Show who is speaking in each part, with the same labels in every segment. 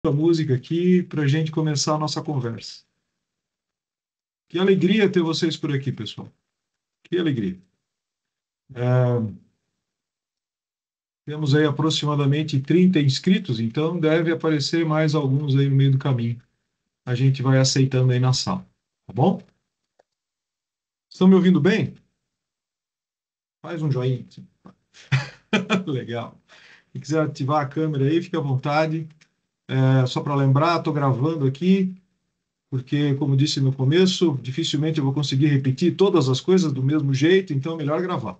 Speaker 1: A música aqui para a gente começar a nossa conversa. Que alegria ter vocês por aqui, pessoal. Que alegria. É, temos aí aproximadamente 30 inscritos, então deve aparecer mais alguns aí no meio do caminho. A gente vai aceitando aí na sala, tá bom? Estão me ouvindo bem? Faz um joinha. Legal. Se quiser ativar a câmera aí, fique à vontade. Só para lembrar, estou gravando aqui, porque, como disse no começo, dificilmente eu vou conseguir repetir todas as coisas do mesmo jeito, então é melhor gravar,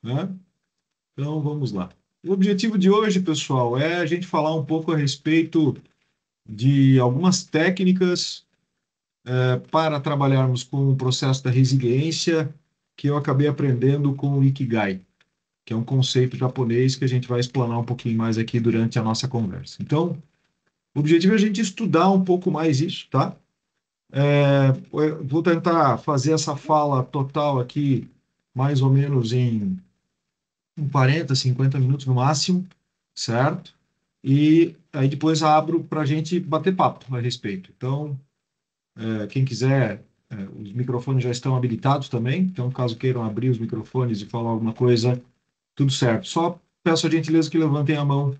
Speaker 1: né? Então, vamos lá. O objetivo de hoje, pessoal, é a gente falar um pouco a respeito de algumas técnicas para trabalharmos com o processo da resiliência que eu acabei aprendendo com o Ikigai, que é um conceito japonês que a gente vai explanar um pouquinho mais aqui durante a nossa conversa. Então, o objetivo é a gente estudar um pouco mais isso, tá? Eu vou tentar fazer essa fala total aqui mais ou menos em 40, 50 minutos no máximo, certo? E aí depois abro para a gente bater papo a respeito. Então, quem quiser, os microfones já estão habilitados também, então caso queiram abrir os microfones e falar alguma coisa, tudo certo. Só peço a gentileza que levantem a mão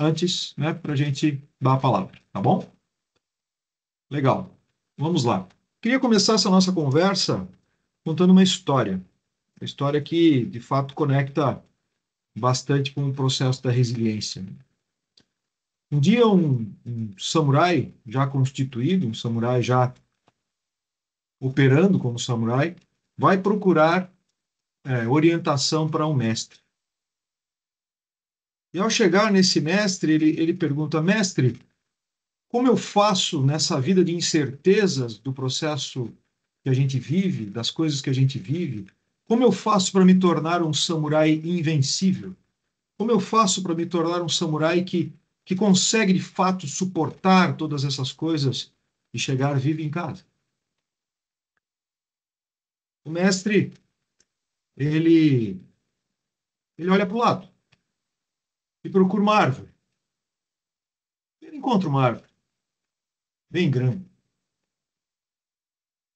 Speaker 1: antes, né, para a gente dar a palavra, tá bom? Legal. Vamos lá. Queria começar essa nossa conversa contando uma história que de fato conecta bastante com o processo da resiliência. Um dia, um samurai já constituído, um samurai já operando como samurai, vai procurar orientação para um mestre. E ao chegar nesse mestre, ele pergunta: Mestre, como eu faço nessa vida de incertezas do processo que a gente vive, das coisas que a gente vive, como eu faço para me tornar um samurai invencível? Como eu faço para me tornar um samurai que consegue de fato suportar todas essas coisas e chegar vivo em casa? O mestre, ele, ele olha para o lado e procura uma árvore. Ele encontra uma árvore bem grande,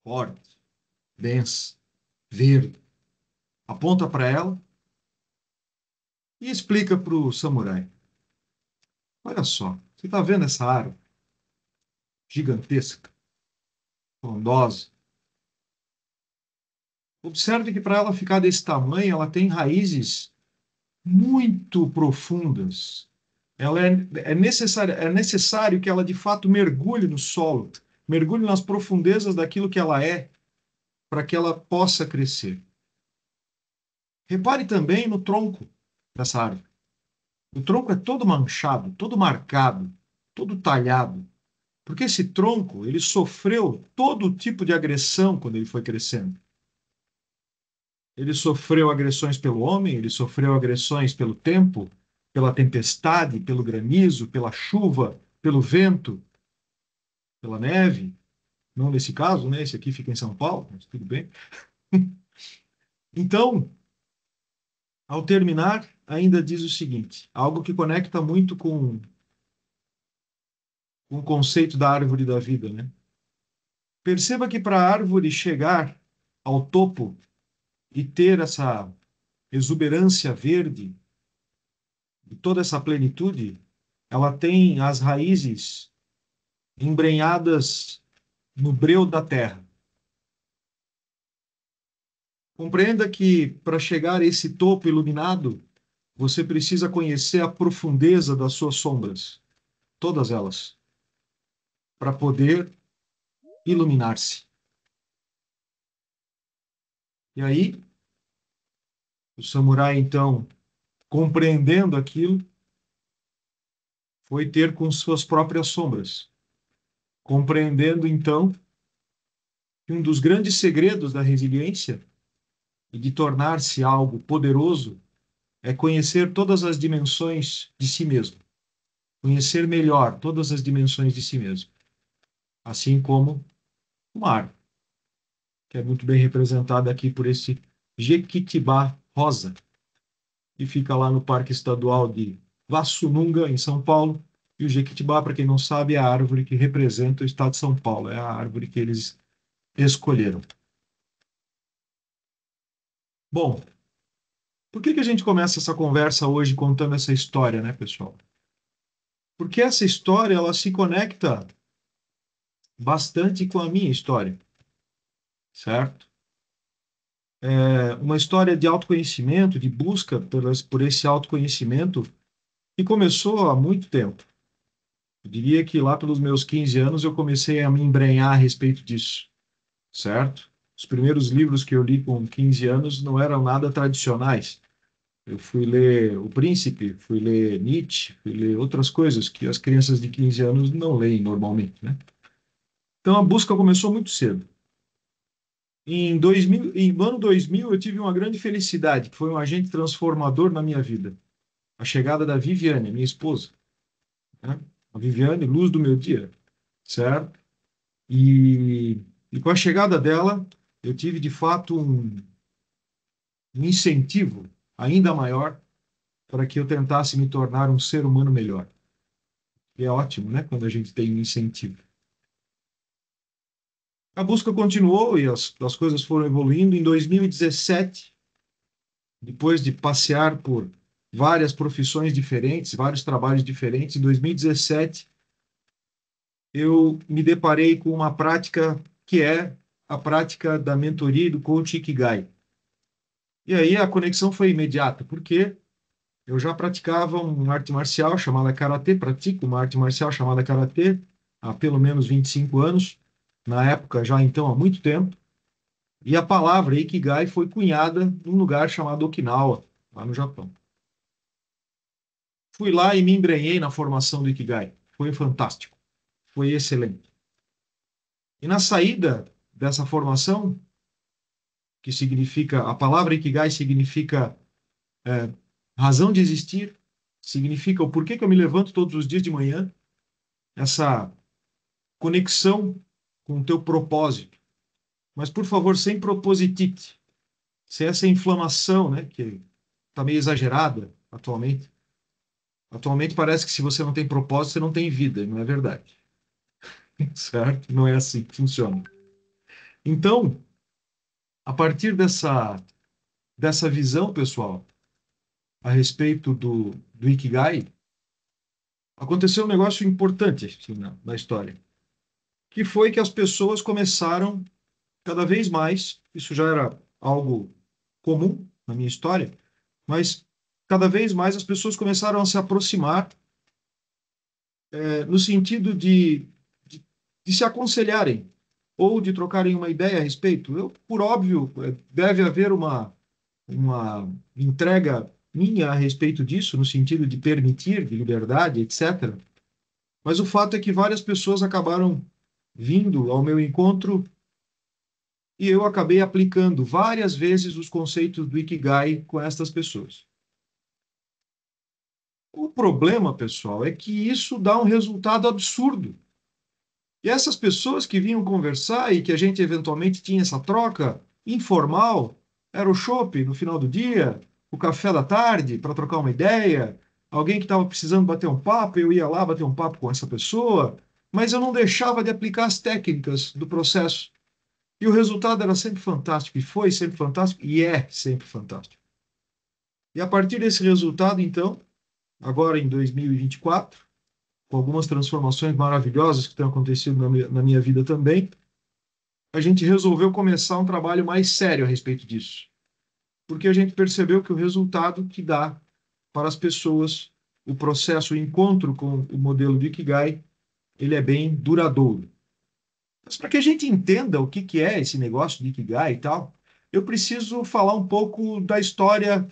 Speaker 1: forte, densa, verde. Aponta para ela e explica para o samurai: Olha só, você está vendo essa árvore gigantesca, frondosa? Observe que para ela ficar desse tamanho, ela tem raízes muito profundas. É necessário que ela de fato mergulhe no solo, mergulhe nas profundezas daquilo que ela é, para que ela possa crescer. Repare também no tronco dessa árvore. O tronco é todo manchado, todo marcado, todo talhado, porque esse tronco ele sofreu todo tipo de agressão quando ele foi crescendo. Ele sofreu agressões pelo homem, ele sofreu agressões pelo tempo, pela tempestade, pelo granizo, pela chuva, pelo vento, pela neve. Não nesse caso, né? Esse aqui fica em São Paulo, mas tudo bem. Então, ao terminar, ainda diz o seguinte: algo que conecta muito com o conceito da árvore da vida, né? Perceba que para a árvore chegar ao topo e ter essa exuberância verde e toda essa plenitude, ela tem as raízes embrenhadas no breu da terra. Compreenda que para chegar a esse topo iluminado, você precisa conhecer a profundeza das suas sombras, todas elas, para poder iluminar-se. E aí, o samurai, então, compreendendo aquilo, foi ter com suas próprias sombras, compreendendo, então, que um dos grandes segredos da resiliência e de tornar-se algo poderoso é conhecer todas as dimensões de si mesmo, conhecer melhor todas as dimensões de si mesmo, assim como o mar, que é muito bem representado aqui por esse Jequitibá rosa, que fica lá no Parque Estadual de Vassununga, em São Paulo, E o Jequitibá, para quem não sabe, é a árvore que representa o estado de São Paulo, é a árvore que eles escolheram. Bom, por que que a gente começa essa conversa hoje contando essa história, né, pessoal? Porque essa história ela se conecta bastante com a minha história, certo? É uma história de autoconhecimento, de busca por esse autoconhecimento que começou há muito tempo. Eu diria que lá pelos meus 15 anos eu comecei a me embrenhar a respeito disso, certo? Os primeiros livros que eu li com 15 anos não eram nada tradicionais. Eu fui ler O Príncipe, fui ler Nietzsche, fui ler outras coisas que as crianças de 15 anos não leem normalmente, né? Então a busca começou muito cedo. No ano 2000, eu tive uma grande felicidade, que foi um agente transformador na minha vida. A chegada da Viviane, minha esposa, né? A Viviane, luz do meu dia, certo? E, e com a chegada dela, eu tive de fato um incentivo ainda maior para que eu tentasse me tornar um ser humano melhor. E é ótimo, né? Quando a gente tem um incentivo. A busca continuou e as coisas foram evoluindo. Em 2017, depois de passear por várias profissões diferentes, vários trabalhos diferentes, em 2017, eu me deparei com uma prática que é a prática da mentoria e do coach Ikigai. E aí a conexão foi imediata, porque eu já praticava uma arte marcial chamada karatê, pratico uma arte marcial chamada karatê há pelo menos 25 anos, na época já então há muito tempo, e a palavra Ikigai foi cunhada num lugar chamado Okinawa, lá no Japão. Fui lá e me embrenhei na formação do Ikigai. Foi fantástico, foi excelente. E na saída dessa formação, que significa, a palavra Ikigai significa é, razão de existir, significa o porquê que eu me levanto todos os dias de manhã, essa conexão com o teu propósito. Mas, por favor, sem propositite, sem essa inflamação, né, que está meio exagerada atualmente. Atualmente parece que se você não tem propósito, você não tem vida, e não é verdade. Certo? Não é assim que funciona. Então, a partir dessa visão, pessoal, a respeito do Ikigai, aconteceu um negócio importante assim, na história, que foi que as pessoas começaram cada vez mais, isso já era algo comum na minha história, mas cada vez mais as pessoas começaram a se aproximar no sentido de se aconselharem ou de trocarem uma ideia a respeito. Eu, por óbvio, deve haver uma entrega minha a respeito disso, no sentido de permitir, de liberdade, etc. Mas o fato é que várias pessoas acabaram vindo ao meu encontro e eu acabei aplicando várias vezes os conceitos do Ikigai com estas pessoas. O problema, pessoal, é que isso dá um resultado absurdo. E essas pessoas que vinham conversar e que a gente eventualmente tinha essa troca informal, era o chopp no final do dia, o café da tarde para trocar uma ideia, alguém que estava precisando bater um papo, eu ia lá bater um papo com essa pessoa, mas eu não deixava de aplicar as técnicas do processo. E o resultado era sempre fantástico, e foi sempre fantástico, e é sempre fantástico. E a partir desse resultado, então, agora em 2024, com algumas transformações maravilhosas que têm acontecido na minha vida também, a gente resolveu começar um trabalho mais sério a respeito disso. Porque a gente percebeu que o resultado que dá para as pessoas, o processo, o encontro com o modelo do Ikigai, ele é bem duradouro. Mas para que a gente entenda o que é esse negócio de Ikigai e tal, eu preciso falar um pouco da história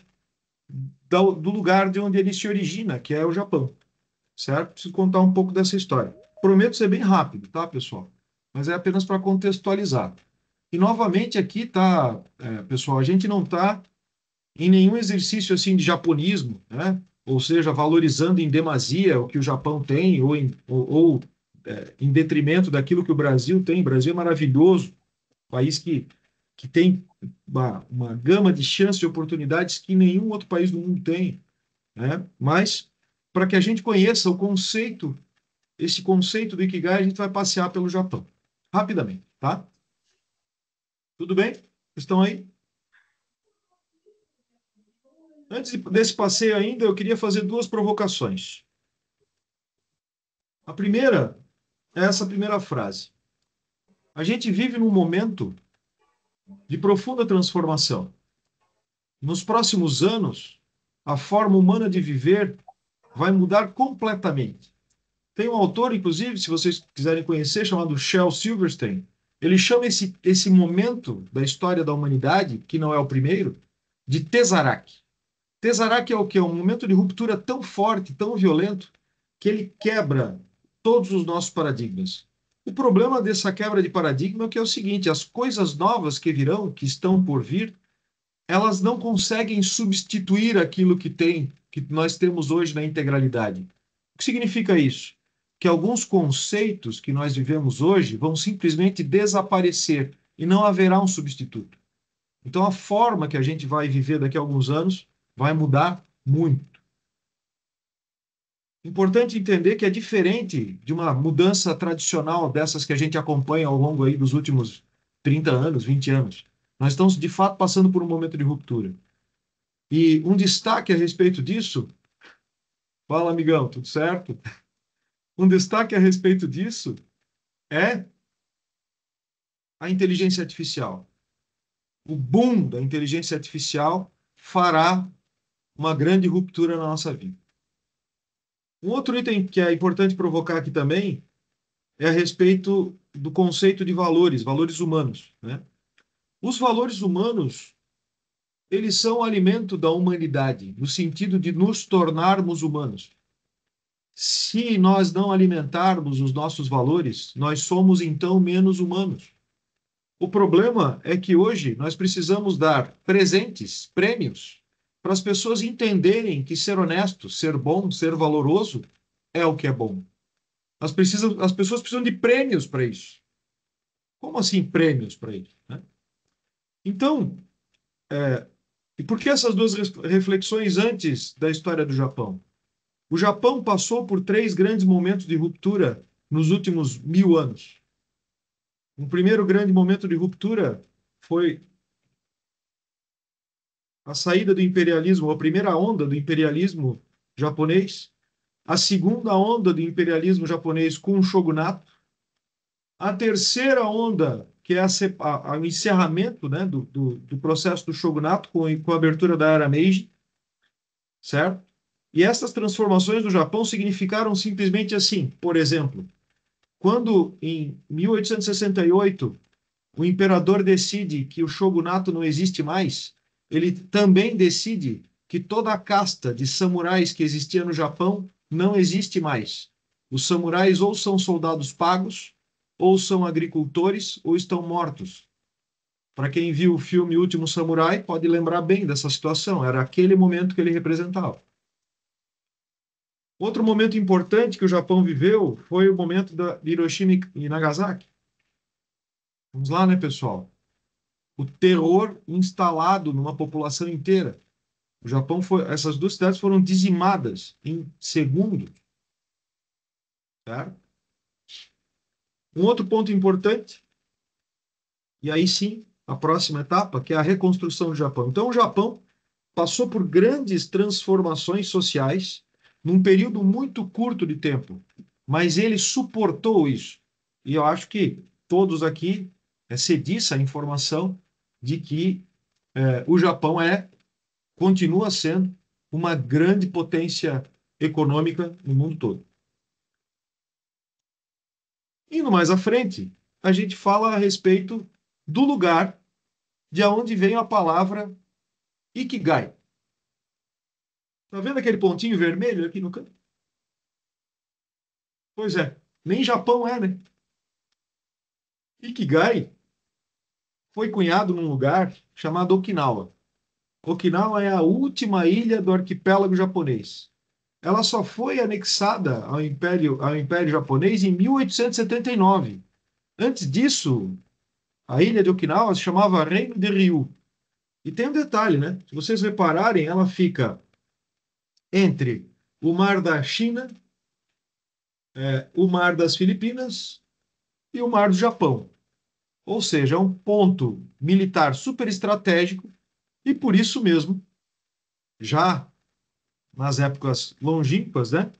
Speaker 1: do lugar de onde ele se origina, que é o Japão, certo? Preciso contar um pouco dessa história. Prometo ser bem rápido, tá, pessoal? Mas é apenas para contextualizar. E novamente aqui tá, pessoal, a gente não está em nenhum exercício assim de japonismo, né? Ou seja, valorizando em demasia o que o Japão tem ou em detrimento daquilo que o Brasil tem. O Brasil é maravilhoso, país que tem uma gama de chances e oportunidades que nenhum outro país do mundo tem, né? Mas para que a gente conheça o conceito esse conceito do Ikigai, a gente vai passear pelo Japão, rapidamente, tá? Tudo bem? Estão aí? Antes desse passeio ainda, eu queria fazer duas provocações. A primeira é essa primeira frase. A gente vive num momento de profunda transformação. Nos próximos anos, a forma humana de viver vai mudar completamente. Tem um autor, inclusive, se vocês quiserem conhecer, chamado Shel Silverstein. Ele chama esse momento da história da humanidade, que não é o primeiro, de Tesseract. Tesseract é o quê? É um momento de ruptura tão forte, tão violento, que ele quebra todos os nossos paradigmas. O problema dessa quebra de paradigma é que é o seguinte: as coisas novas que virão, que estão por vir, elas não conseguem substituir aquilo que nós temos hoje na integralidade. O que significa isso? Que alguns conceitos que nós vivemos hoje vão simplesmente desaparecer e não haverá um substituto. Então, a forma que a gente vai viver daqui a alguns anos vai mudar muito. Importante entender que é diferente de uma mudança tradicional dessas que a gente acompanha ao longo aí dos últimos 30 anos, 20 anos. Nós estamos, de fato, passando por um momento de ruptura. E um destaque a respeito disso, fala, amigão, tudo certo? Um destaque a respeito disso é a inteligência artificial. O boom da inteligência artificial fará uma grande ruptura na nossa vida. Um outro item que é importante provocar aqui também é a respeito do conceito de valores, valores humanos, né? Os valores humanos, eles são o alimento da humanidade, no sentido de nos tornarmos humanos. Se nós não alimentarmos os nossos valores, nós somos então menos humanos. O problema é que hoje nós precisamos dar presentes, prêmios, para as pessoas entenderem que ser honesto, ser bom, ser valoroso é o que é bom. As pessoas precisam de prêmios para isso. Como assim prêmios para isso, né? Então, e por que essas duas reflexões antes da história do Japão? O Japão passou por três grandes momentos de ruptura nos últimos 1000 anos. Um primeiro grande momento de ruptura foi a saída do imperialismo, a primeira onda do imperialismo japonês, a segunda onda do imperialismo japonês com o shogunato, a terceira onda, que é o encerramento, né, do processo do shogunato com a abertura da era Meiji, certo? E essas transformações do Japão significaram simplesmente assim, por exemplo, quando em 1868 o imperador decide que o shogunato não existe mais, ele também decide que toda a casta de samurais que existia no Japão não existe mais. Os samurais ou são soldados pagos, ou são agricultores, ou estão mortos. Para quem viu o filme Último Samurai, pode lembrar bem dessa situação. Era aquele momento que ele representava. Outro momento importante que o Japão viveu foi o momento de Hiroshima e Nagasaki. Vamos lá, né, pessoal? O terror instalado numa população inteira. O Japão foi, essas duas cidades foram dizimadas em segundo, tá? Um outro ponto importante, e aí sim, a próxima etapa, que é a reconstrução do Japão. Então, o Japão passou por grandes transformações sociais num período muito curto de tempo, mas ele suportou isso. E eu acho que todos aqui cediam a informação de que o Japão continua sendo uma grande potência econômica no mundo todo. Indo mais à frente, a gente fala a respeito do lugar de onde vem a palavra Ikigai. Tá vendo aquele pontinho vermelho aqui no canto? Pois é, nem Japão é, né? Ikigai foi cunhado num lugar chamado Okinawa. Okinawa é a última ilha do arquipélago japonês. Ela só foi anexada ao Império Japonês em 1879. Antes disso, a ilha de Okinawa se chamava Reino de Ryu. E tem um detalhe, né? Se vocês repararem, ela fica entre o Mar da China o Mar das Filipinas e o Mar do Japão. Ou seja, é um ponto militar super estratégico e por isso mesmo, já nas épocas longínquas, né,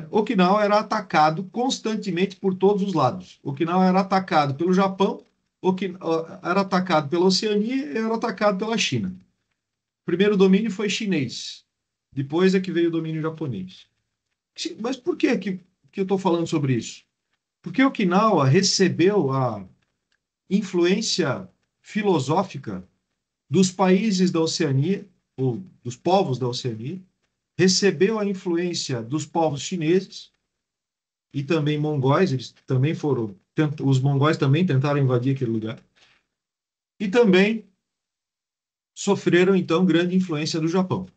Speaker 1: Okinawa era atacado constantemente por todos os lados. Okinawa era atacado pelo Japão, era atacado pela Oceania e era atacado pela China. O primeiro domínio foi chinês, depois é que veio o domínio japonês. Mas por que eu estou falando sobre isso? Porque Okinawa recebeu a influência filosófica dos países da Oceania, ou dos povos da Oceania, recebeu a influência dos povos chineses e também mongóis, eles também foram, os mongóis também tentaram invadir aquele lugar, e também sofreram, então, grande influência do Japão.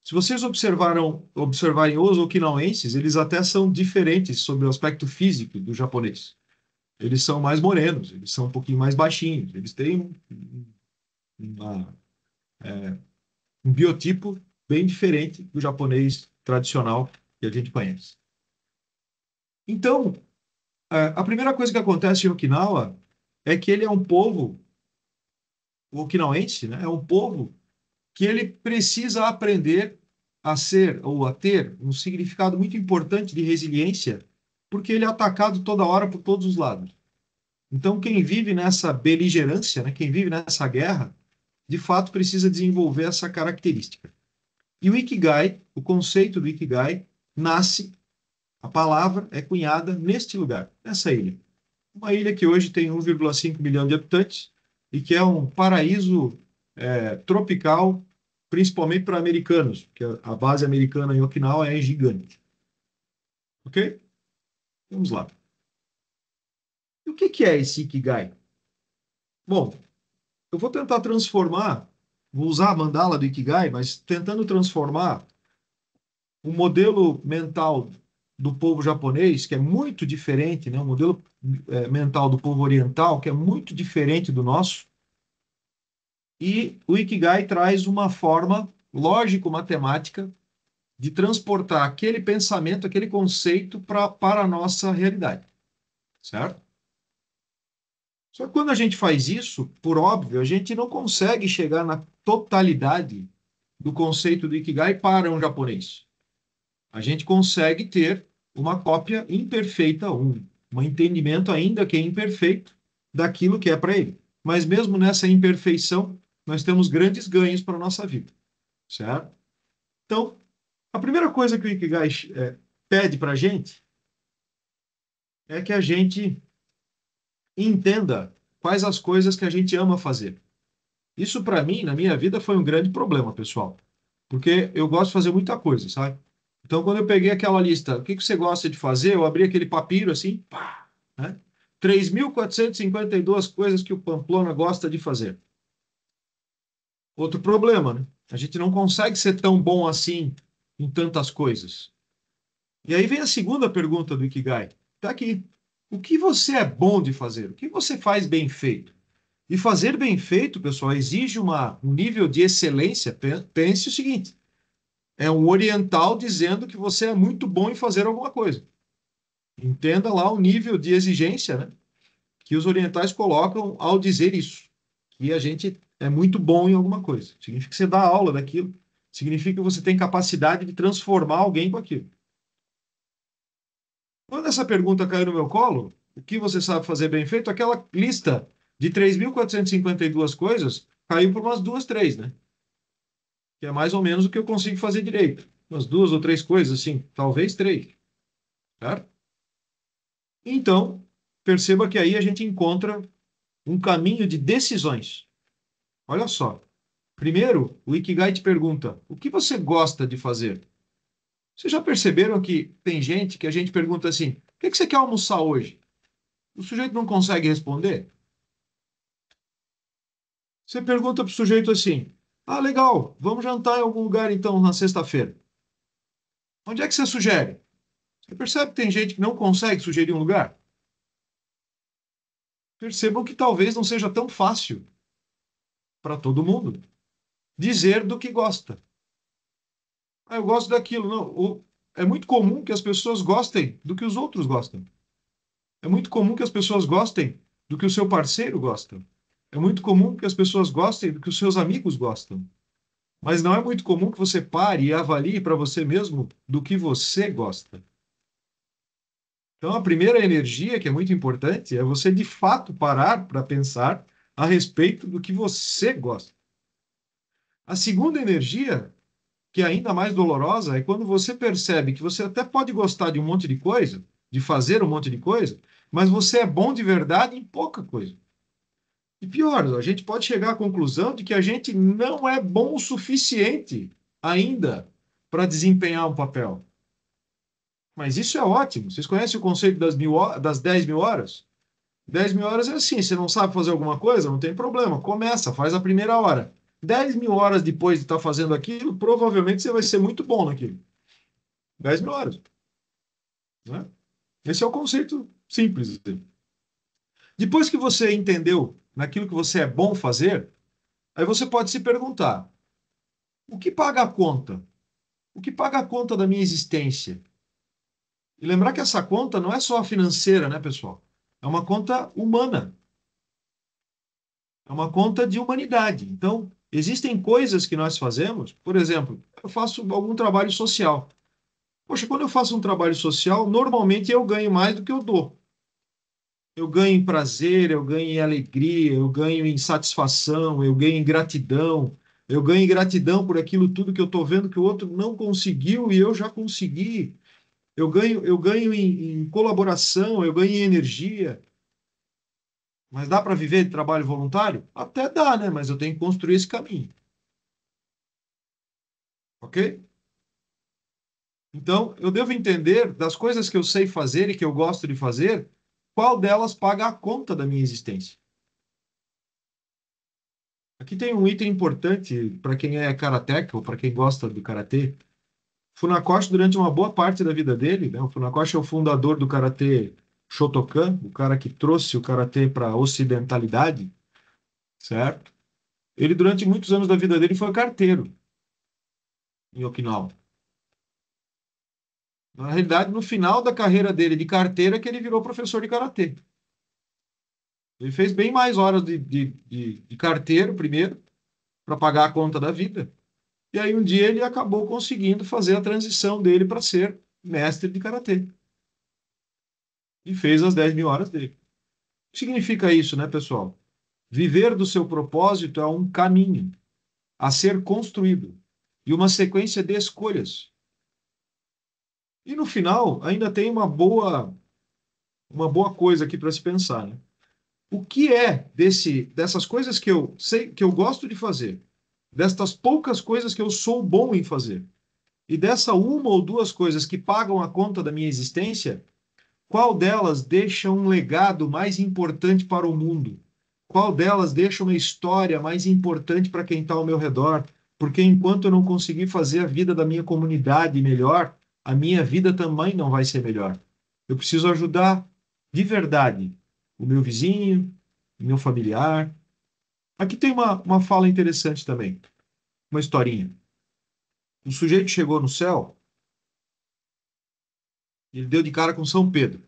Speaker 1: Se vocês observarem os okinauenses, eles até são diferentes sobre o aspecto físico do japonês. Eles são mais morenos, eles são um pouquinho mais baixinhos, eles têm uma, um biotipo bem diferente do japonês tradicional que a gente conhece. Então, a primeira coisa que acontece em Okinawa é que ele é um povo, o okinauense, né, é um povo que ele precisa aprender a ser ou a ter um significado muito importante de resiliência, porque ele é atacado toda hora por todos os lados. Então, quem vive nessa beligerância, né, quem vive nessa guerra, de fato precisa desenvolver essa característica. E o Ikigai, o conceito do Ikigai, nasce, a palavra é cunhada neste lugar, nessa ilha. Uma ilha que hoje tem 1,5 milhão de habitantes e que é um paraíso tropical, principalmente para americanos, porque a base americana em Okinawa é gigante. Ok? Vamos lá. E o que é esse Ikigai? Bom, eu vou tentar transformar, vou usar a mandala do Ikigai, mas tentando transformar o modelo mental do povo japonês, que é muito diferente, né? O modelo mental do povo oriental, que é muito diferente do nosso, e o Ikigai traz uma forma lógico-matemática de transportar aquele pensamento, aquele conceito para a nossa realidade, certo? Só que quando a gente faz isso, por óbvio, a gente não consegue chegar na totalidade do conceito do Ikigai para um japonês. A gente consegue ter uma cópia imperfeita, um entendimento ainda que é imperfeito daquilo que é para ele. Mas mesmo nessa imperfeição, nós temos grandes ganhos para a nossa vida, certo? Então, a primeira coisa que o Ikigai pede para a gente é que a gente entenda quais as coisas que a gente ama fazer. Isso, para mim, na minha vida, foi um grande problema, pessoal. Porque eu gosto de fazer muita coisa, sabe? Então, quando eu peguei aquela lista, o que que você gosta de fazer? Eu abri aquele papiro assim, pá, né? 3.452 coisas que o Pamplona gosta de fazer. Outro problema, né? A gente não consegue ser tão bom assim em tantas coisas. E aí vem a segunda pergunta do Ikigai. Tá aqui. O que você é bom de fazer? O que você faz bem feito? E fazer bem feito, pessoal, exige um nível de excelência. Pense o seguinte: é um oriental dizendo que você é muito bom em fazer alguma coisa. Entenda lá o nível de exigência, né, que os orientais colocam ao dizer isso. Que a gente é muito bom em alguma coisa. Significa que você dá aula daquilo. Significa que você tem capacidade de transformar alguém com aquilo. Quando essa pergunta caiu no meu colo, o que você sabe fazer bem feito? Aquela lista de 3.452 coisas caiu por umas duas, três, né? Que é mais ou menos o que eu consigo fazer direito. Umas duas ou três coisas, assim, talvez três, certo? Então, perceba que aí a gente encontra um caminho de decisões. Olha só. Primeiro, o Ikigai te pergunta: o que você gosta de fazer? Vocês já perceberam que tem gente que a gente pergunta assim: o que você quer almoçar hoje? O sujeito não consegue responder. Você pergunta para o sujeito assim: ah, legal, vamos jantar em algum lugar então na sexta-feira. Onde é que você sugere? Você percebe que tem gente que não consegue sugerir um lugar? Percebam que talvez não seja tão fácil para todo mundo dizer do que gosta. Ah, eu gosto daquilo. Não, é muito comum que as pessoas gostem do que os outros gostam. É muito comum que as pessoas gostem do que o seu parceiro gosta. É muito comum que as pessoas gostem do que os seus amigos gostam. Mas não é muito comum que você pare e avalie para você mesmo do que você gosta. Então, a primeira energia, que é muito importante, é você de fato parar para pensar a respeito do que você gosta. A segunda energia, que é ainda mais dolorosa, é quando você percebe que você até pode gostar de um monte de coisa, de fazer um monte de coisa, mas você é bom de verdade em pouca coisa. E pior, a gente pode chegar à conclusão de que a gente não é bom o suficiente ainda para desempenhar um papel. Mas isso é ótimo. Vocês conhecem o conceito das 10 mil horas? 10 mil horas é assim: você não sabe fazer alguma coisa, não tem problema, começa, faz a primeira hora. 10 mil horas depois de estar fazendo aquilo, provavelmente você vai ser muito bom naquilo. 10 mil horas. Né? Esse é o conceito simples. Depois que você entendeu naquilo que você é bom fazer, aí você pode se perguntar: o que paga a conta? O que paga a conta da minha existência? E lembrar que essa conta não é só financeira, né, pessoal? É uma conta humana. É uma conta de humanidade. Então, existem coisas que nós fazemos, por exemplo, eu faço algum trabalho social. Poxa, quando eu faço um trabalho social, normalmente eu ganho mais do que eu dou. Eu ganho em prazer, eu ganho em alegria, eu ganho em satisfação, eu ganho em gratidão. Eu ganho em gratidão por aquilo tudo que eu estou vendo que o outro não conseguiu e eu já consegui. Eu ganho em colaboração, eu ganho em energia. Mas dá para viver de trabalho voluntário? Até dá, né? Mas eu tenho que construir esse caminho. Ok? Então, eu devo entender das coisas que eu sei fazer e que eu gosto de fazer, qual delas paga a conta da minha existência. Aqui tem um item importante para quem é karateca ou para quem gosta do karatê. Funakoshi, durante uma boa parte da vida dele, né, o Funakoshi é o fundador do karatê Shotokan, o cara que trouxe o karatê para a ocidentalidade, certo? Ele, durante muitos anos da vida dele, foi carteiro em Okinawa. Na realidade, no final da carreira dele de carteira, é que ele virou professor de karatê. Ele fez bem mais horas de carteiro primeiro, para pagar a conta da vida. E aí um dia ele acabou conseguindo fazer a transição dele para ser mestre de karatê. E fez as 10 mil horas dele. O que significa isso, né, pessoal? Viver do seu propósito é um caminho a ser construído e uma sequência de escolhas. E no final, ainda tem uma boa coisa aqui para se pensar, né? O que é dessas coisas que eu sei, que eu gosto de fazer, destas poucas coisas que eu sou bom em fazer, e dessa uma ou duas coisas que pagam a conta da minha existência, qual delas deixa um legado mais importante para o mundo? Qual delas deixa uma história mais importante para quem está ao meu redor? Porque enquanto eu não conseguir fazer a vida da minha comunidade melhor, a minha vida também não vai ser melhor. Eu preciso ajudar de verdade o meu vizinho, o meu familiar. Aqui tem uma fala interessante também, uma historinha. Um sujeito chegou no céu, ele deu de cara com São Pedro.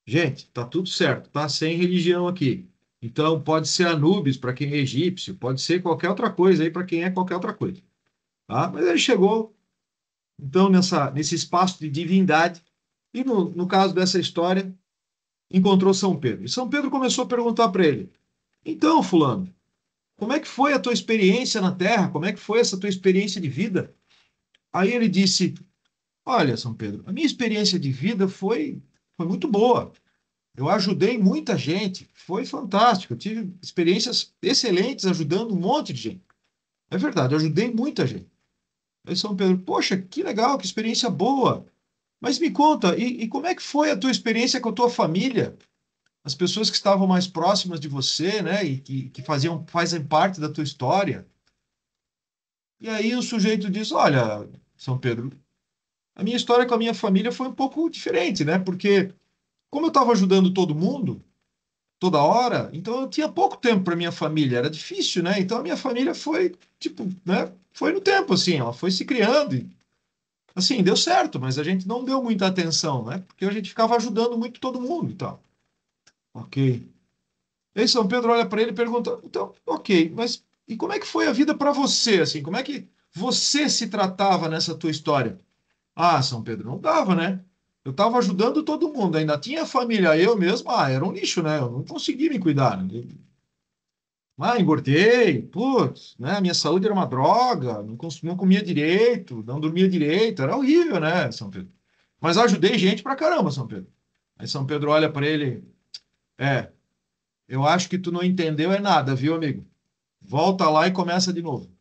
Speaker 1: Gente, tá tudo certo, tá sem religião aqui. Então pode ser Anubis para quem é egípcio, pode ser qualquer outra coisa aí para quem é qualquer outra coisa, tá? Mas ele chegou então nesse espaço de divindade e no caso dessa história encontrou São Pedro. E São Pedro começou a perguntar para ele: então, fulano, como é que foi a tua experiência na Terra? Como é que foi essa tua experiência de vida? Aí ele disse: olha, São Pedro, a minha experiência de vida foi muito boa. Eu ajudei muita gente, foi fantástico. Eu tive experiências excelentes ajudando um monte de gente. É verdade, eu ajudei muita gente. Aí São Pedro, poxa, que legal, que experiência boa. Mas me conta, e como é que foi a tua experiência com a tua família? As pessoas que estavam mais próximas de você, né, e que fazem parte da tua história. E aí o sujeito diz, olha, São Pedro, a minha história com a minha família foi um pouco diferente, né? Porque como eu estava ajudando todo mundo, toda hora, então eu tinha pouco tempo para minha família, era difícil, né? Então a minha família foi, tipo, né? Foi no tempo, assim, ela foi se criando. Assim, deu certo, mas a gente não deu muita atenção, né? Porque a gente ficava ajudando muito todo mundo e tal. Ok. E aí São Pedro olha para ele e pergunta: então, ok, mas e como é que foi a vida para você, assim? Como é que você se tratava nessa tua história? Ah, São Pedro, não dava, né? Eu estava ajudando todo mundo, ainda tinha família, eu mesmo, era um lixo, né? Eu não consegui me cuidar, né? Engordei, putz, né? Minha saúde era uma droga, não comia direito, não dormia direito, era horrível, né, São Pedro? Mas ajudei gente pra caramba, São Pedro. Aí São Pedro olha para ele, é, eu acho que tu não entendeu é nada, viu, amigo? Volta lá e começa de novo.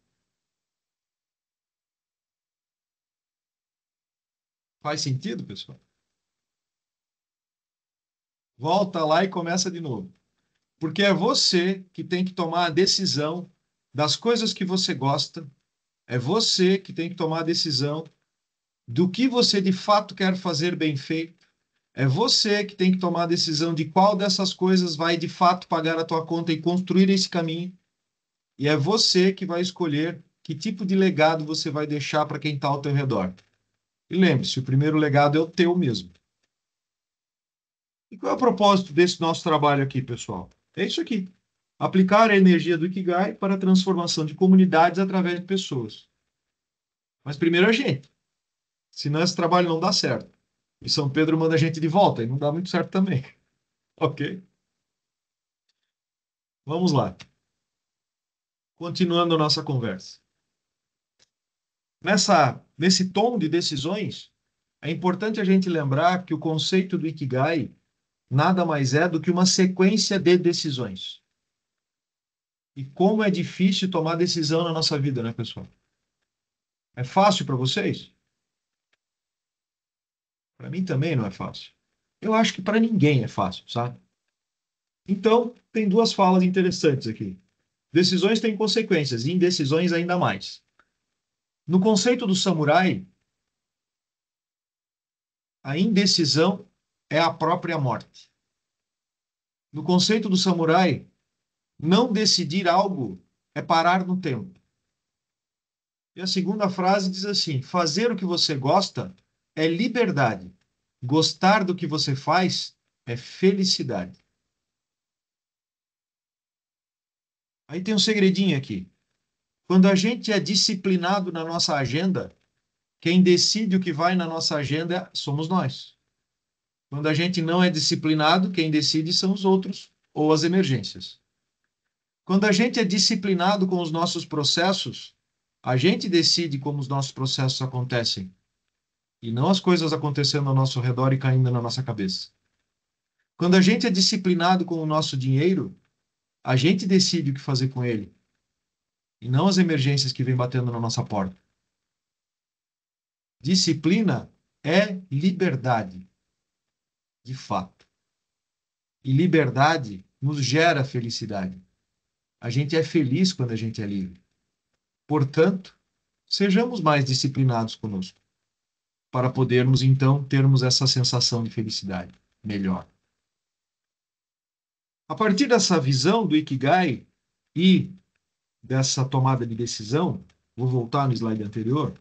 Speaker 1: Faz sentido, pessoal? Volta lá e começa de novo. Porque é você que tem que tomar a decisão das coisas que você gosta, é você que tem que tomar a decisão do que você de fato quer fazer bem feito. É você que tem que tomar a decisão de qual dessas coisas vai de fato pagar a tua conta e construir esse caminho. E é você que vai escolher que tipo de legado você vai deixar para quem está ao teu redor. E lembre-se, o primeiro legado é o teu mesmo. E qual é o propósito desse nosso trabalho aqui, pessoal? É isso aqui. Aplicar a energia do Ikigai para a transformação de comunidades através de pessoas. Mas primeiro a gente. Senão esse trabalho não dá certo. E São Pedro manda a gente de volta e não dá muito certo também. Ok? Vamos lá. Continuando a nossa conversa. Nesse tom de decisões, é importante a gente lembrar que o conceito do Ikigai nada mais é do que uma sequência de decisões. E como é difícil tomar decisão na nossa vida, né, pessoal? É fácil para vocês? Para mim também não é fácil. Eu acho que para ninguém é fácil, sabe? Então, tem duas falas interessantes aqui. Decisões têm consequências, e indecisões ainda mais. No conceito do samurai, a indecisão é a própria morte. No conceito do samurai, não decidir algo é parar no tempo. E a segunda frase diz assim: fazer o que você gosta é liberdade. Gostar do que você faz é felicidade. Aí tem um segredinho aqui. Quando a gente é disciplinado na nossa agenda, quem decide o que vai na nossa agenda somos nós. Quando a gente não é disciplinado, quem decide são os outros ou as emergências. Quando a gente é disciplinado com os nossos processos, a gente decide como os nossos processos acontecem e não as coisas acontecendo ao nosso redor e caindo na nossa cabeça. Quando a gente é disciplinado com o nosso dinheiro, a gente decide o que fazer com ele e não as emergências que vêm batendo na nossa porta. Disciplina é liberdade, de fato. E liberdade nos gera felicidade. A gente é feliz quando a gente é livre. Portanto, sejamos mais disciplinados conosco, para podermos então termos essa sensação de felicidade melhor. A partir dessa visão do Ikigai e dessa tomada de decisão, vou voltar no slide anterior,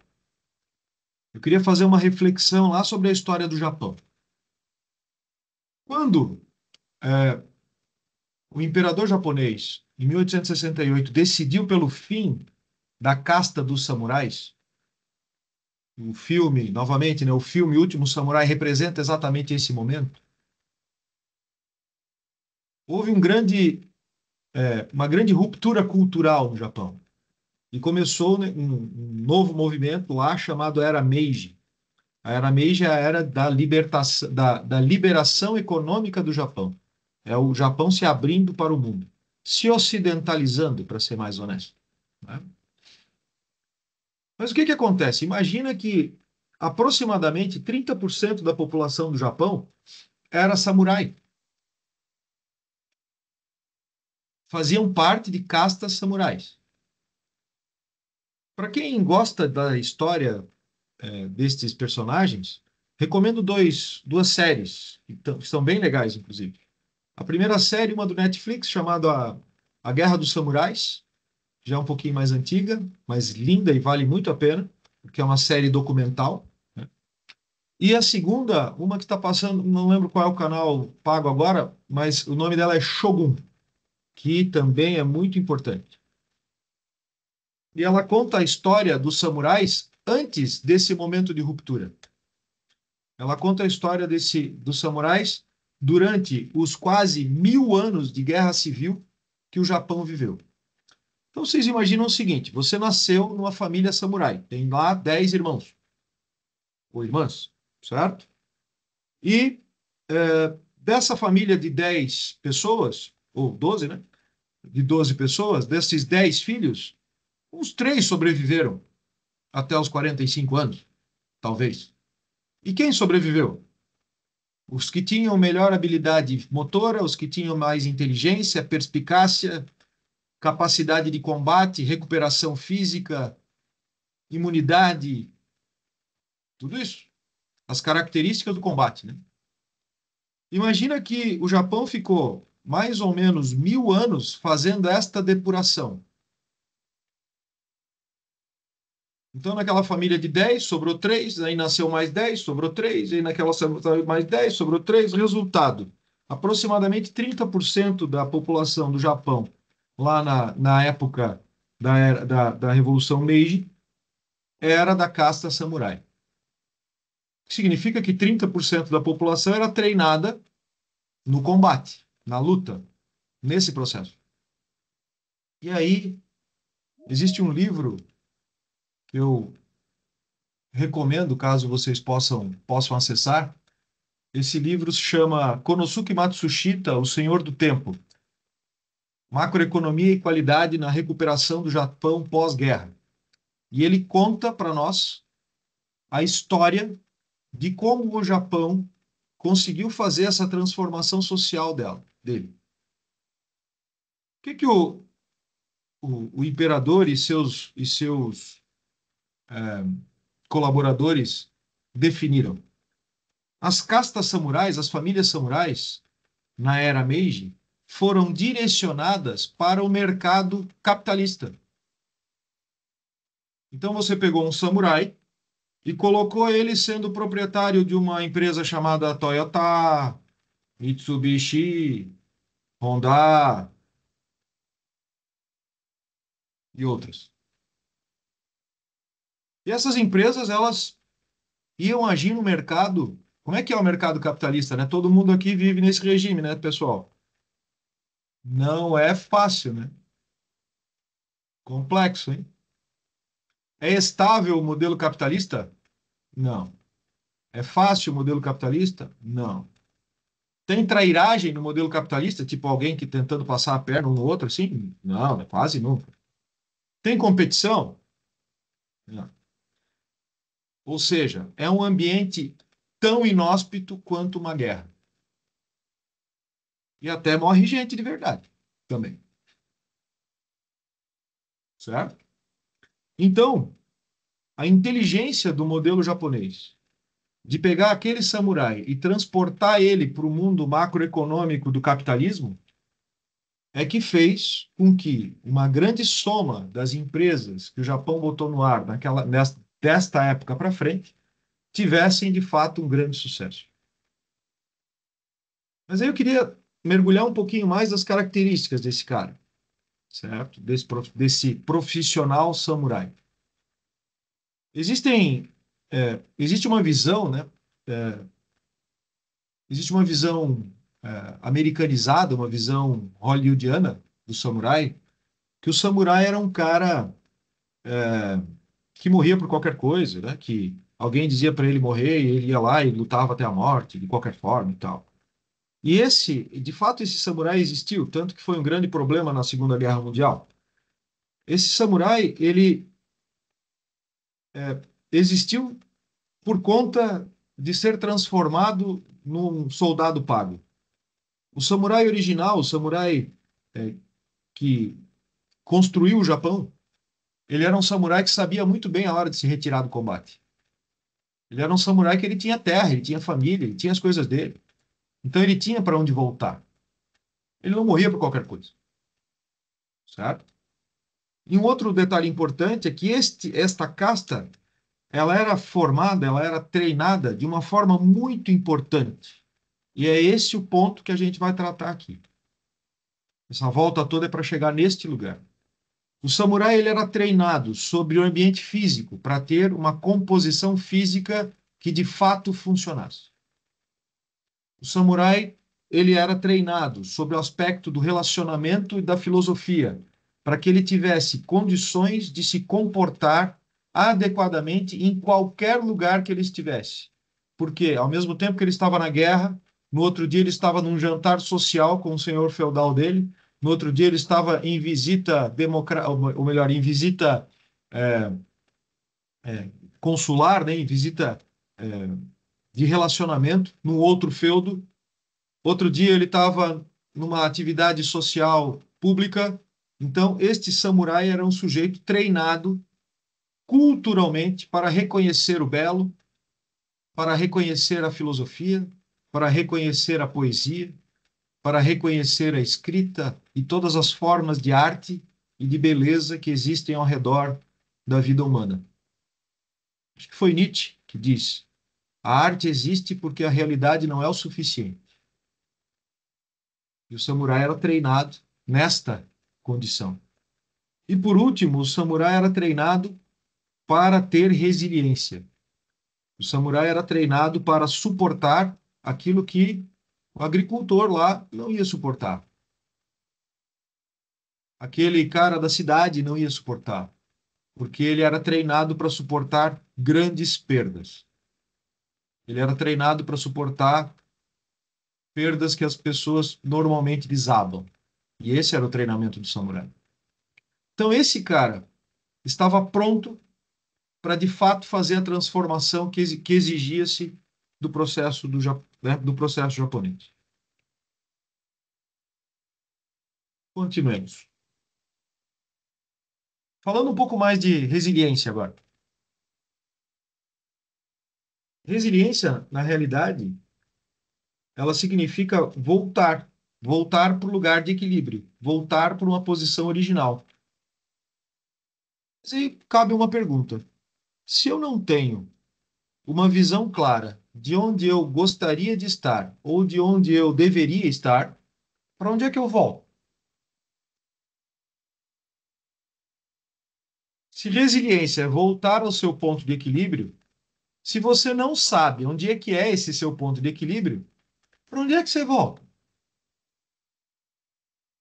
Speaker 1: eu queria fazer uma reflexão lá sobre a história do Japão. Quando o imperador japonês, em 1868, decidiu pelo fim da casta dos samurais, o filme, novamente, né, o filme Último Samurai representa exatamente esse momento. Houve uma grande ruptura cultural no Japão. E começou, né, um novo movimento lá chamado Era Meiji. A Era Meiji é a era da liberação econômica do Japão. É o Japão se abrindo para o mundo, se ocidentalizando, para ser mais honesto, né? Mas o que que acontece? Imagina que aproximadamente 30% da população do Japão era samurai, faziam parte de castas samurais. Para quem gosta da história destes personagens, recomendo duas séries, que são bem legais, inclusive. A primeira série, uma do Netflix, chamada A Guerra dos Samurais, já é um pouquinho mais antiga, mas linda e vale muito a pena, porque é uma série documental. E a segunda, uma que está passando, não lembro qual é o canal pago agora, mas o nome dela é Shogun, que também é muito importante. E ela conta a história dos samurais antes desse momento de ruptura. Ela conta a história dos samurais durante os quase 1000 anos de guerra civil que o Japão viveu. Então vocês imaginam o seguinte: você nasceu numa família samurai, tem lá 10 irmãos ou irmãs, certo? E dessa família de 10 pessoas, ou 12, né? De 12 pessoas, desses 10 filhos, uns 3 sobreviveram até os 45 anos, talvez. E quem sobreviveu? Os que tinham melhor habilidade motora, os que tinham mais inteligência, perspicácia, capacidade de combate, recuperação física, imunidade, tudo isso. As características do combate, né? Imagina que o Japão ficou mais ou menos 1000 anos fazendo esta depuração. Então, naquela família de 10 sobrou 3, aí nasceu mais 10 sobrou 3, aí naquela mais 10 sobrou 3. Resultado: aproximadamente 30% da população do Japão, lá na época da Revolução Meiji, era da casta samurai. Significa que 30% da população era treinada no combate, na luta, nesse processo. E aí, existe um livro que eu recomendo, caso vocês possam acessar. Esse livro se chama Konosuke Matsushita, O Senhor do Tempo. Macroeconomia e qualidade na recuperação do Japão pós-guerra. E ele conta para nós a história de como o Japão conseguiu fazer essa transformação social dele. O que, que o imperador e seus colaboradores definiram? As castas samurais, as famílias samurais, na era Meiji, foram direcionadas para o mercado capitalista. Então você pegou um samurai e colocou ele sendo proprietário de uma empresa chamada Toyota, Mitsubishi, Honda e outras. E essas empresas, elas iam agir no mercado. Como é que é o mercado capitalista, né? Todo mundo aqui vive nesse regime, né, pessoal? Não é fácil, né? Complexo, hein? É estável o modelo capitalista? Não. É fácil o modelo capitalista? Não. Tem trairagem no modelo capitalista, tipo alguém que tentando passar a perna um no outro, assim? Não, é quase nunca. Tem competição? Não. Ou seja, é um ambiente tão inóspito quanto uma guerra. E até morre gente de verdade também. Certo? Então, a inteligência do modelo japonês de pegar aquele samurai e transportar ele para o mundo macroeconômico do capitalismo é que fez com que uma grande soma das empresas que o Japão botou no ar desta época para frente tivessem de fato um grande sucesso. Mas aí eu queria mergulhar um pouquinho mais das características desse cara, certo? Desse profissional samurai. Existe uma visão, né? É, existe uma visão americanizada, uma visão hollywoodiana do samurai, que o samurai era um cara que morria por qualquer coisa, né? Que alguém dizia para ele morrer e ele ia lá e lutava até a morte, de qualquer forma e tal. E de fato, esse samurai existiu, tanto que foi um grande problema na Segunda Guerra Mundial. Esse samurai, ele existiu por conta de ser transformado num soldado pago. O samurai original, o samurai é, que construiu o Japão, ele era um samurai que sabia muito bem a hora de se retirar do combate. Ele era um samurai que ele tinha terra, ele tinha família, ele tinha as coisas dele. Então ele tinha para onde voltar. Ele não morria por qualquer coisa, certo? E um outro detalhe importante é que esta casta, ela era formada, ela era treinada de uma forma muito importante. E é esse o ponto que a gente vai tratar aqui. Essa volta toda é para chegar neste lugar. O samurai ele era treinado sobre o ambiente físico para ter uma composição física que de fato funcionasse. O samurai ele era treinado sobre o aspecto do relacionamento e da filosofia, para que ele tivesse condições de se comportar adequadamente em qualquer lugar que ele estivesse. Porque, ao mesmo tempo que ele estava na guerra, no outro dia ele estava num jantar social com o senhor feudal dele, no outro dia ele estava em visita ou melhor, em visita é, consular, né, em visita é, de relacionamento, num outro feudo. Outro dia ele estava numa atividade social pública. Então, este samurai era um sujeito treinado culturalmente para reconhecer o belo, para reconhecer a filosofia, para reconhecer a poesia, para reconhecer a escrita e todas as formas de arte e de beleza que existem ao redor da vida humana. Acho que foi Nietzsche que disse: a arte existe porque a realidade não é o suficiente. E o samurai era treinado nesta condição. E por último, o samurai era treinado para ter resiliência. O samurai era treinado para suportar aquilo que o agricultor lá não ia suportar. Aquele cara da cidade não ia suportar, porque ele era treinado para suportar grandes perdas. Ele era treinado para suportar perdas que as pessoas normalmente desabam. E esse era o treinamento do samurai. Então, esse cara estava pronto para, de fato, fazer a transformação que exigia-se do processo né, do processo japonês. Continuemos. Falando um pouco mais de resiliência agora. Resiliência, na realidade, ela significa voltar para o lugar de equilíbrio, voltar para uma posição original. Mas aí cabe uma pergunta. Se eu não tenho uma visão clara de onde eu gostaria de estar ou de onde eu deveria estar, para onde é que eu volto? Se resiliência é voltar ao seu ponto de equilíbrio, se você não sabe onde é que é esse seu ponto de equilíbrio, para onde é que você volta?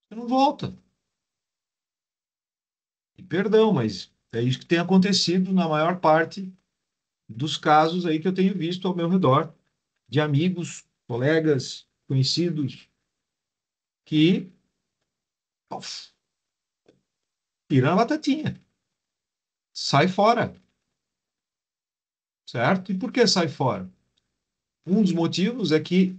Speaker 1: Você não volta. E perdão, mas é isso que tem acontecido na maior parte dos casos aí que eu tenho visto ao meu redor, de amigos, colegas, conhecidos, que uf, piram a batatinha. Sai fora, certo? E por que sai fora? Um dos motivos é que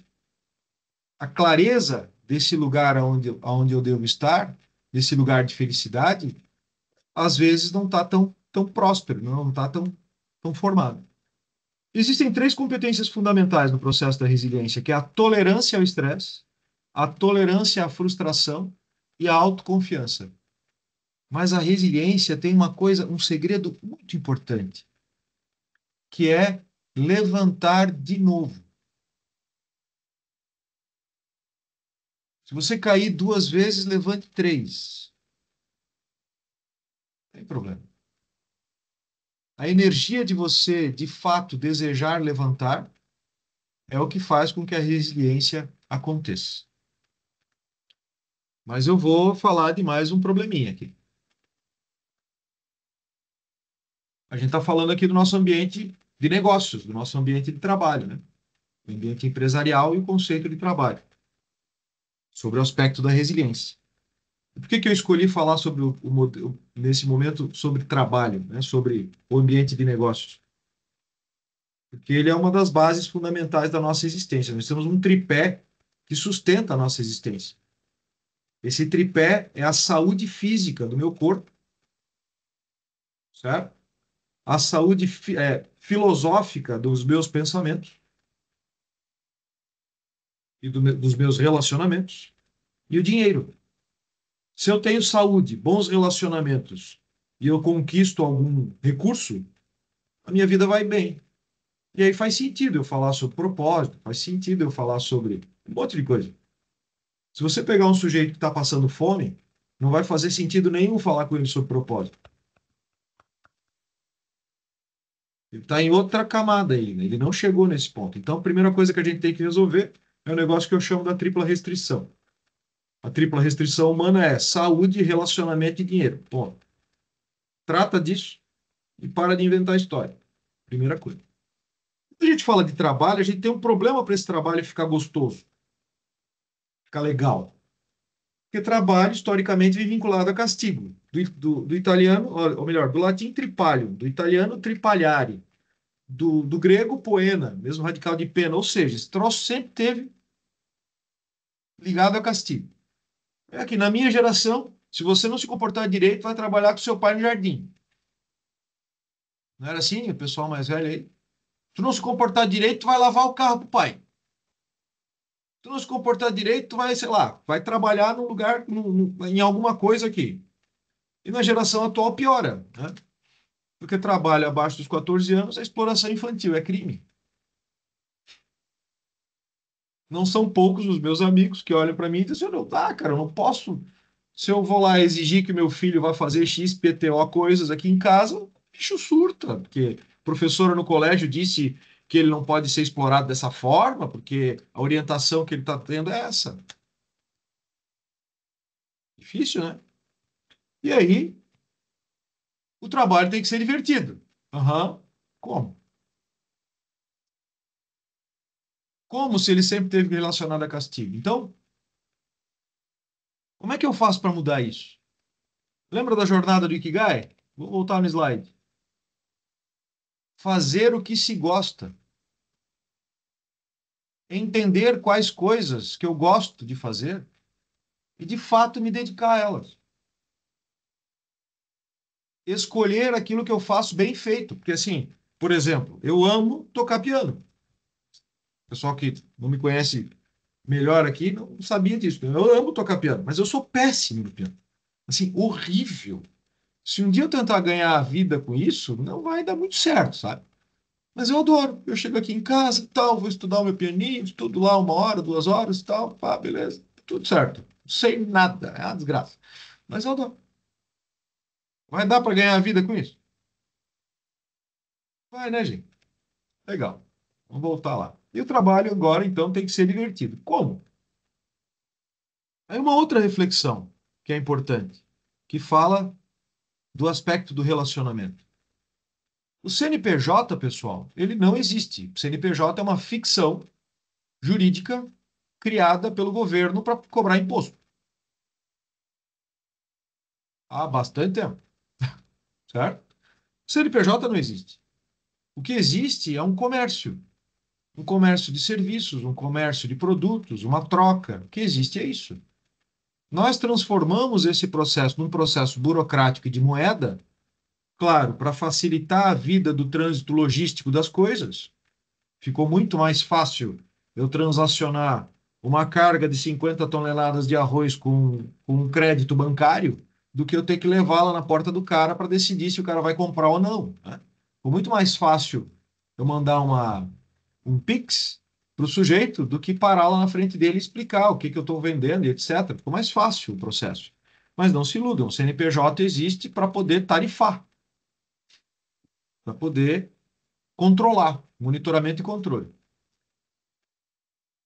Speaker 1: a clareza desse lugar onde eu devo estar, desse lugar de felicidade, às vezes não está tão próspero, não está tão formado. Existem três competências fundamentais no processo da resiliência, que é a tolerância ao estresse, a tolerância à frustração e a autoconfiança. Mas a resiliência tem uma coisa, um segredo muito importante, que é levantar de novo. Se você cair 2 vezes, levante 3. Não tem problema. A energia de você, de fato, desejar levantar é o que faz com que a resiliência aconteça. Mas eu vou falar de mais um probleminha aqui. A gente está falando aqui do nosso ambiente de negócios, do nosso ambiente de trabalho, né? O ambiente empresarial e o conceito de trabalho, sobre o aspecto da resiliência. Por que eu escolhi falar sobre nesse momento sobre trabalho, né? Sobre o ambiente de negócios? Porque ele é uma das bases fundamentais da nossa existência. Nós temos um tripé que sustenta a nossa existência. Esse tripé é a saúde física do meu corpo, certo? A saúde filosófica dos meus pensamentos e dos meus relacionamentos e o dinheiro. Se eu tenho saúde, bons relacionamentos e eu conquisto algum recurso, a minha vida vai bem. E aí faz sentido eu falar sobre propósito, faz sentido eu falar sobre um monte de coisa. Se você pegar um sujeito que está passando fome, não vai fazer sentido nenhum falar com ele sobre propósito. Ele está em outra camada ainda, ele não chegou nesse ponto. Então, a primeira coisa que a gente tem que resolver é o negócio que eu chamo da tripla restrição. A tripla restrição humana é saúde, relacionamento e dinheiro. Ponto. Trata disso e para de inventar história. Primeira coisa. Quando a gente fala de trabalho, a gente tem um problema para esse trabalho ficar gostoso, ficar legal. Porque trabalho, historicamente, vem vinculado a castigo. Do italiano, ou melhor, do latim tripalium, do italiano tripaliare, do grego poena, mesmo radical de pena. Ou seja, esse troço sempre teve ligado a castigo. É que na minha geração, se você não se comportar direito, vai trabalhar com seu pai no jardim. Não era assim, o pessoal mais velho aí? Tu não se comportar direito, tu vai lavar o carro pro pai. Tu não se comportar direito, tu vai, sei lá, vai trabalhar num lugar, em alguma coisa aqui. E na geração atual piora, né? Porque trabalho abaixo dos 14 anos é exploração infantil, é crime. Não são poucos os meus amigos que olham para mim e dizem, não, tá, cara, eu não posso. Se eu vou lá exigir que meu filho vá fazer XPTO coisas aqui em casa, o bicho surta, porque a professora no colégio disse que ele não pode ser explorado dessa forma, porque a orientação que ele está tendo é essa. Difícil, né? E aí, o trabalho tem que ser divertido. Aham. Como? Como se ele sempre teve relacionado a castigo? Então, como é que eu faço para mudar isso? Lembra da jornada do Ikigai? Vou voltar no slide. Fazer o que se gosta. Entender quais coisas que eu gosto de fazer e, de fato, me dedicar a elas. Escolher aquilo que eu faço bem feito. Porque, assim, por exemplo, eu amo tocar piano. O pessoal que não me conhece melhor aqui não sabia disso. Eu amo tocar piano, mas eu sou péssimo no piano. Assim, horrível. Se um dia eu tentar ganhar a vida com isso, não vai dar muito certo, sabe? Mas eu adoro. Eu chego aqui em casa, tal, vou estudar o meu pianinho, estudo lá 1 hora, 2 horas, tal, pá, beleza, tudo certo. Não sei nada, é uma desgraça. Mas eu adoro. Vai dar para ganhar a vida com isso? Vai, né, gente? Legal. Vamos voltar lá. E o trabalho agora, então, tem que ser divertido. Como? Aí uma outra reflexão que é importante, que fala do aspecto do relacionamento. O CNPJ, pessoal, ele não existe. O CNPJ é uma ficção jurídica criada pelo governo para cobrar imposto. Há bastante tempo, certo? O CNPJ não existe. O que existe é um comércio de serviços, um comércio de produtos, uma troca. O que existe é isso. Nós transformamos esse processo num processo burocrático e de moeda, claro, para facilitar a vida do trânsito logístico das coisas. Ficou muito mais fácil eu transacionar uma carga de 50 toneladas de arroz com um crédito bancário do que eu ter que levá-la na porta do cara para decidir se o cara vai comprar ou não, né? Ficou muito mais fácil eu mandar um Pix para o sujeito do que parar lá na frente dele e explicar o que, que eu estou vendendo e etc. Ficou mais fácil o processo. Mas não se iludam, o CNPJ existe para poder tarifar, para poder controlar, monitoramento e controle.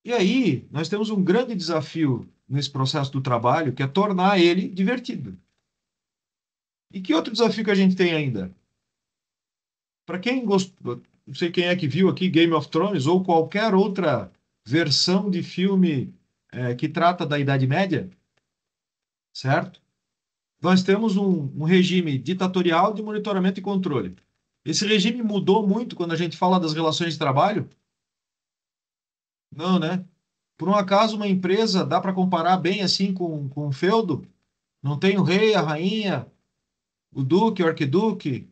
Speaker 1: E aí, nós temos um grande desafio nesse processo do trabalho, que é tornar ele divertido. E que outro desafio que a gente tem ainda? Para quem gostou, não sei quem é que viu aqui Game of Thrones ou qualquer outra versão de filme que trata da Idade Média, certo? Nós temos um regime ditatorial de monitoramento e controle. Esse regime mudou muito quando a gente fala das relações de trabalho? Não, né? Por um acaso, uma empresa dá para comparar bem assim com um feudo? Não tem o rei, a rainha, o duque, o arquiduque,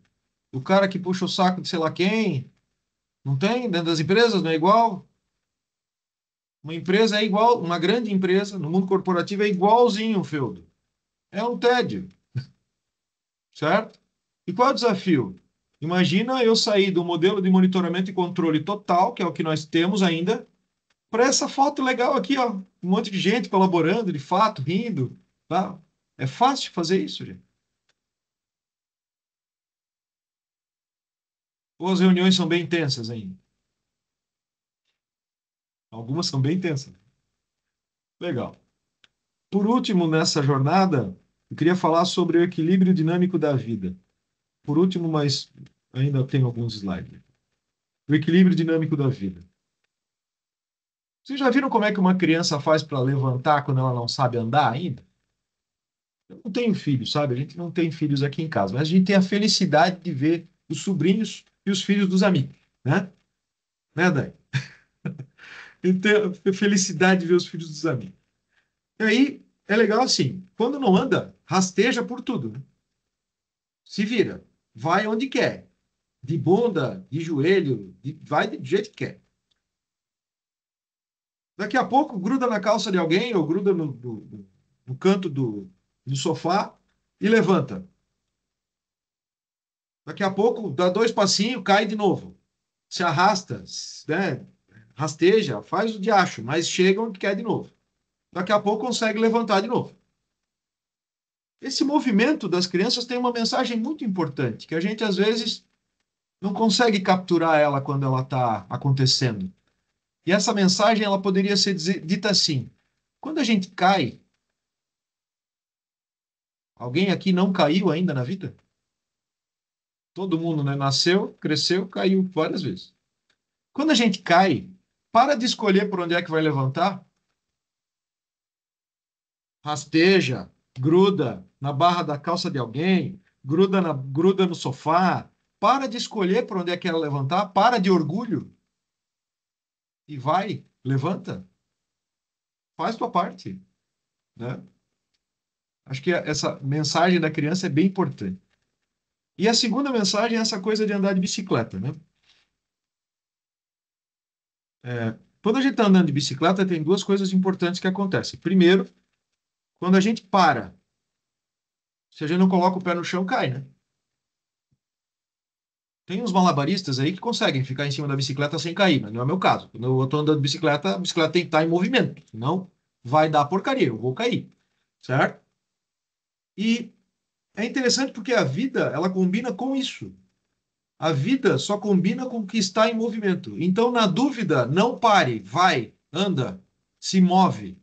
Speaker 1: o cara que puxa o saco de sei lá quem. Não tem? Dentro das empresas não é igual? Uma empresa é igual, uma grande empresa, no mundo corporativo é igualzinho um feudo. É um tédio, certo? E qual é o desafio? Imagina eu sair do modelo de monitoramento e controle total, que é o que nós temos ainda, para essa foto legal aqui, ó. Um monte de gente colaborando, de fato, rindo. Tá? É fácil fazer isso, gente. Ou as reuniões são bem intensas ainda. Algumas são bem intensas. Legal. Por último, nessa jornada, eu queria falar sobre o equilíbrio dinâmico da vida. Por último, mas ainda tem alguns slides. O equilíbrio dinâmico da vida. Vocês já viram como é que uma criança faz para levantar quando ela não sabe andar ainda? Eu não tenho filhos, sabe? A gente não tem filhos aqui em casa, mas a gente tem a felicidade de ver os sobrinhos e os filhos dos amigos, né? Né, Dani? A gente tem a felicidade de ver os filhos dos amigos. E aí, é legal assim, quando não anda, rasteja por tudo, né? Se vira, vai onde quer, de bunda, de joelho, vai do jeito que quer. Daqui a pouco gruda na calça de alguém ou gruda no canto do sofá e levanta. Daqui a pouco dá dois passinhos, cai de novo. Se arrasta, né? Rasteja, faz o diacho, mas chega onde quer de novo. Daqui a pouco consegue levantar de novo. Esse movimento das crianças tem uma mensagem muito importante, que a gente às vezes não consegue capturar ela quando ela está acontecendo. E essa mensagem ela poderia ser dita assim: quando a gente cai, alguém aqui não caiu ainda na vida? Todo mundo, né? Nasceu, cresceu, caiu várias vezes. Quando a gente cai, para de escolher por onde é que vai levantar, rasteja, gruda na barra da calça de alguém, gruda no sofá, para de escolher por onde é que ela levantar, para de orgulho e vai, levanta, faz tua parte, né? Acho que essa mensagem da criança é bem importante. E a segunda mensagem é essa coisa de andar de bicicleta, né? Quando a gente está andando de bicicleta, tem duas coisas importantes que acontecem. Primeiro, quando a gente para, se a gente não coloca o pé no chão, cai, né? Tem uns malabaristas aí que conseguem ficar em cima da bicicleta sem cair, mas não é o meu caso. Quando eu estou andando de bicicleta, a bicicleta tem que estar em movimento, senão vai dar porcaria, eu vou cair, certo? E é interessante porque a vida, ela combina com isso. A vida só combina com o que está em movimento. Então, na dúvida, não pare, vai, anda, se move.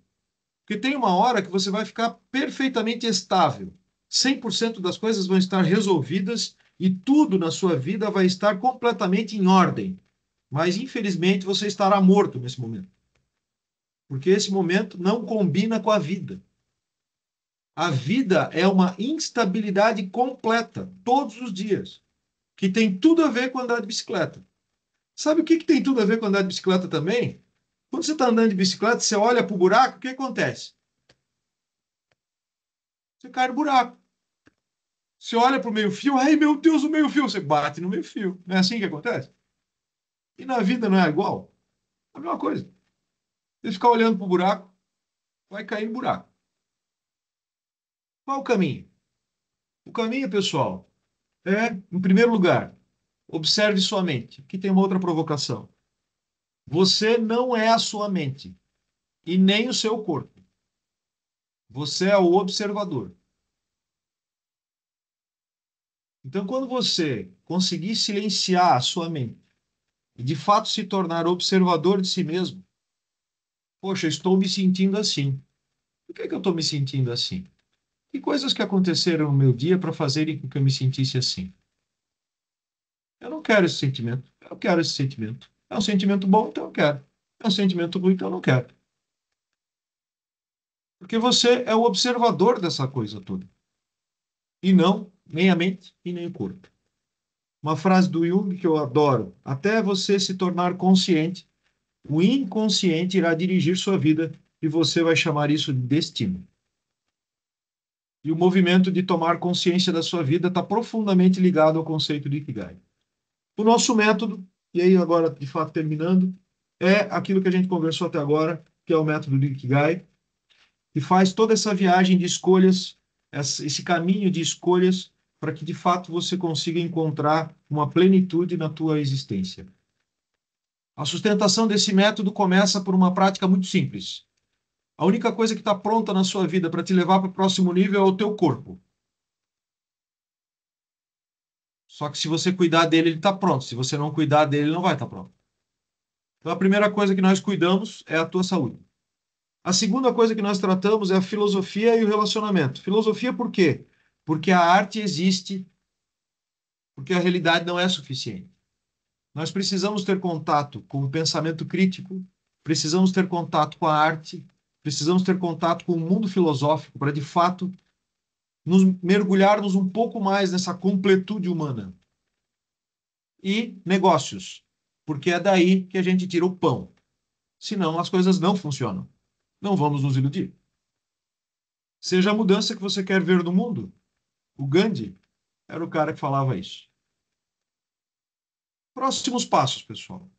Speaker 1: Porque tem uma hora que você vai ficar perfeitamente estável. 100% das coisas vão estar resolvidas e tudo na sua vida vai estar completamente em ordem. Mas, infelizmente, você estará morto nesse momento. Porque esse momento não combina com a vida. A vida é uma instabilidade completa, todos os dias, que tem tudo a ver com andar de bicicleta. Sabe o que tem tudo a ver com andar de bicicleta também? Quando você está andando de bicicleta, você olha para o buraco, o que acontece? Você cai no buraco. Você olha para o meio-fio, ai meu Deus, o meio-fio, você bate no meio-fio. Não é assim que acontece? E na vida não é igual? É a mesma coisa. Você ficar olhando para o buraco, vai cair no buraco. Qual o caminho? O caminho, pessoal, é, em primeiro lugar, observe sua mente. Aqui tem uma outra provocação. Você não é a sua mente e nem o seu corpo. Você é o observador. Então, quando você conseguir silenciar a sua mente e de fato se tornar observador de si mesmo, poxa, estou me sentindo assim. Por que eu estou me sentindo assim? Que coisas que aconteceram no meu dia para fazerem com que eu me sentisse assim? Eu não quero esse sentimento. Eu quero esse sentimento. É um sentimento bom, então eu quero. É um sentimento ruim, então eu não quero. Porque você é o observador dessa coisa toda. E não nem a mente e nem o corpo. Uma frase do Jung que eu adoro. Até você se tornar consciente, o inconsciente irá dirigir sua vida e você vai chamar isso de destino. E o movimento de tomar consciência da sua vida está profundamente ligado ao conceito de Ikigai. O nosso método, e aí agora de fato terminando, é aquilo que a gente conversou até agora, que é o método de Ikigai, que faz toda essa viagem de escolhas, esse caminho de escolhas para que de fato você consiga encontrar uma plenitude na tua existência. A sustentação desse método começa por uma prática muito simples. A única coisa que está pronta na sua vida para te levar para o próximo nível é o teu corpo. Só que se você cuidar dele, ele está pronto. Se você não cuidar dele, ele não vai estar pronto. Então, a primeira coisa que nós cuidamos é a tua saúde. A segunda coisa que nós tratamos é a filosofia e o relacionamento. Filosofia por quê? Porque a arte existe, porque a realidade não é suficiente. Nós precisamos ter contato com o pensamento crítico, precisamos ter contato com a arte, precisamos ter contato com o mundo filosófico para, de fato, nos mergulharmos um pouco mais nessa completude humana. E negócios, porque é daí que a gente tira o pão. Senão as coisas não funcionam. Não vamos nos iludir. Seja a mudança que você quer ver no mundo. O Gandhi era o cara que falava isso. Próximos passos, pessoal.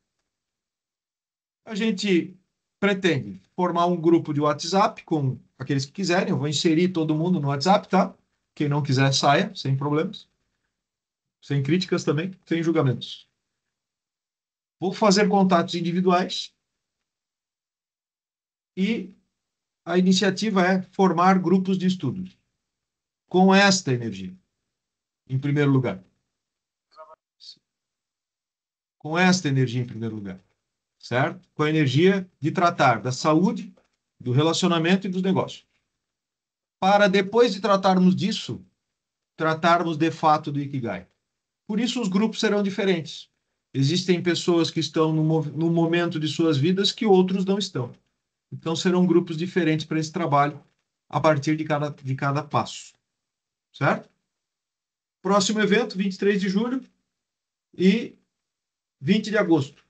Speaker 1: A gente pretende formar um grupo de WhatsApp com aqueles que quiserem. Eu vou inserir todo mundo no WhatsApp, tá? Quem não quiser, saia, sem problemas. Sem críticas também, sem julgamentos. Vou fazer contatos individuais e a iniciativa é formar grupos de estudos com esta energia, em primeiro lugar. Com esta energia, em primeiro lugar. Certo? Com a energia de tratar da saúde, do relacionamento e dos negócios. Para depois de tratarmos disso, tratarmos de fato do Ikigai. Por isso os grupos serão diferentes. Existem pessoas que estão no momento de suas vidas que outros não estão. Então serão grupos diferentes para esse trabalho a partir de cada passo. Certo? Próximo evento, 23 de julho e 20 de agosto.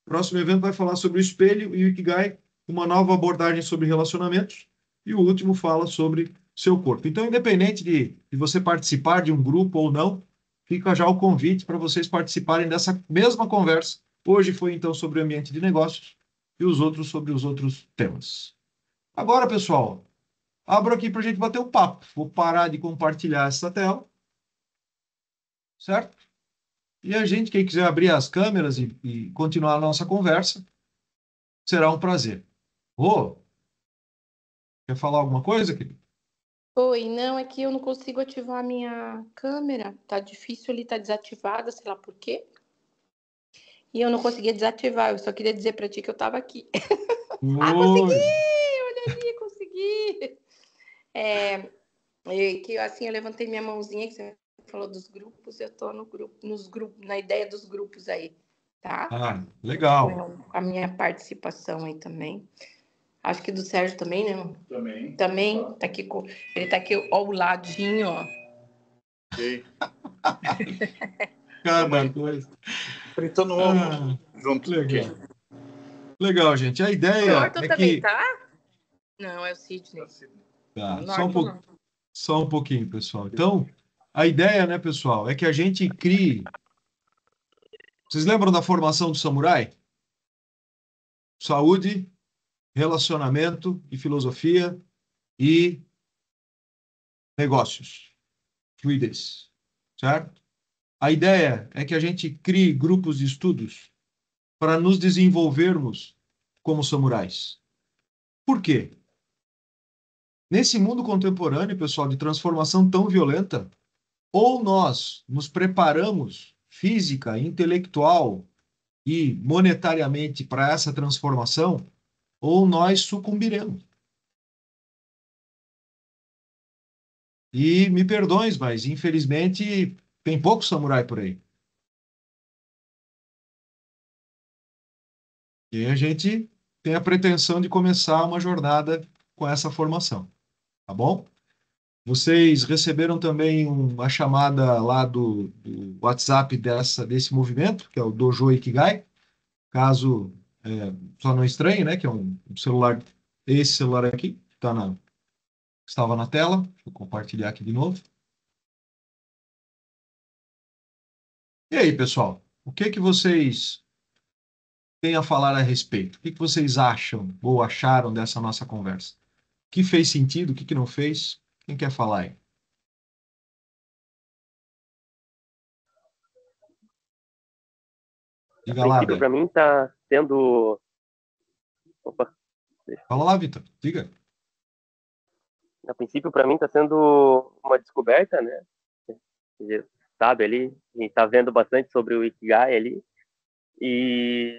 Speaker 1: Próximo evento vai falar sobre o espelho e o Ikigai, uma nova abordagem sobre relacionamentos. E o último fala sobre seu corpo. Então, independente de você participar de um grupo ou não, fica já o convite para vocês participarem dessa mesma conversa. Hoje foi, então, sobre o ambiente de negócios e os outros sobre os outros temas. Agora, pessoal, abro aqui para a gente bater um papo. Vou parar de compartilhar essa tela, certo? E a gente, quem quiser abrir as câmeras e continuar a nossa conversa, será um prazer. Rô, quer falar alguma coisa, querido?
Speaker 2: Oi, não, é que eu não consigo ativar a minha câmera. Tá difícil ali, tá desativada, sei lá por quê. E eu não conseguia desativar, eu só queria dizer pra ti que eu tava aqui. Ah, consegui!
Speaker 1: Oi.
Speaker 2: Olha ali, consegui! Que assim, eu levantei minha mãozinha, que você falou dos grupos, eu tô no grupo, na ideia dos grupos aí, tá?
Speaker 1: Ah, legal.
Speaker 2: Com a minha participação aí também. Acho que do Sérgio também, né?
Speaker 3: Também.
Speaker 2: Também, tá aqui com... Ele tá aqui ao ladinho, ó.
Speaker 3: Ok.
Speaker 1: Cada coisa.
Speaker 3: Fritando ovo junto.
Speaker 1: Legal.
Speaker 3: Ok.
Speaker 1: Legal, gente. A
Speaker 2: O
Speaker 1: ideia
Speaker 2: Norton
Speaker 1: é
Speaker 2: também
Speaker 1: que...
Speaker 2: tá? Não, é o Sidney.
Speaker 1: Tá,
Speaker 2: O Norton não.
Speaker 1: só um pouquinho, pessoal. Então, a ideia, né, pessoal, é que a gente crie... Vocês lembram da formação do samurai? Saúde, relacionamento e filosofia e negócios. Fluidez. Certo? A ideia é que a gente crie grupos de estudos para nos desenvolvermos como samurais. Por quê? Nesse mundo contemporâneo, pessoal, de transformação tão violenta, ou nós nos preparamos física, intelectual e monetariamente para essa transformação, ou nós sucumbiremos. E me perdoem, mas infelizmente tem pouco samurai por aí. E a gente tem a pretensão de começar uma jornada com essa formação, tá bom? Vocês receberam também uma chamada lá do WhatsApp desse movimento, que é o Dojo Ikigai. Caso só não estranhe, né? Que é um celular, esse celular aqui, que estava na tela. Vou compartilhar aqui de novo. E aí, pessoal? O que que vocês têm a falar a respeito? O que que vocês acham ou acharam dessa nossa conversa? O que fez sentido? O que que não fez? Quem quer falar aí?
Speaker 4: A
Speaker 1: Diga lá,
Speaker 4: princípio,
Speaker 1: velho.
Speaker 4: para mim, está sendo... Opa,
Speaker 1: Fala lá, Vitor. Diga.
Speaker 4: a princípio, para mim, está sendo uma descoberta, né? Você sabe ali, a gente está vendo bastante sobre o Ikigai ali, e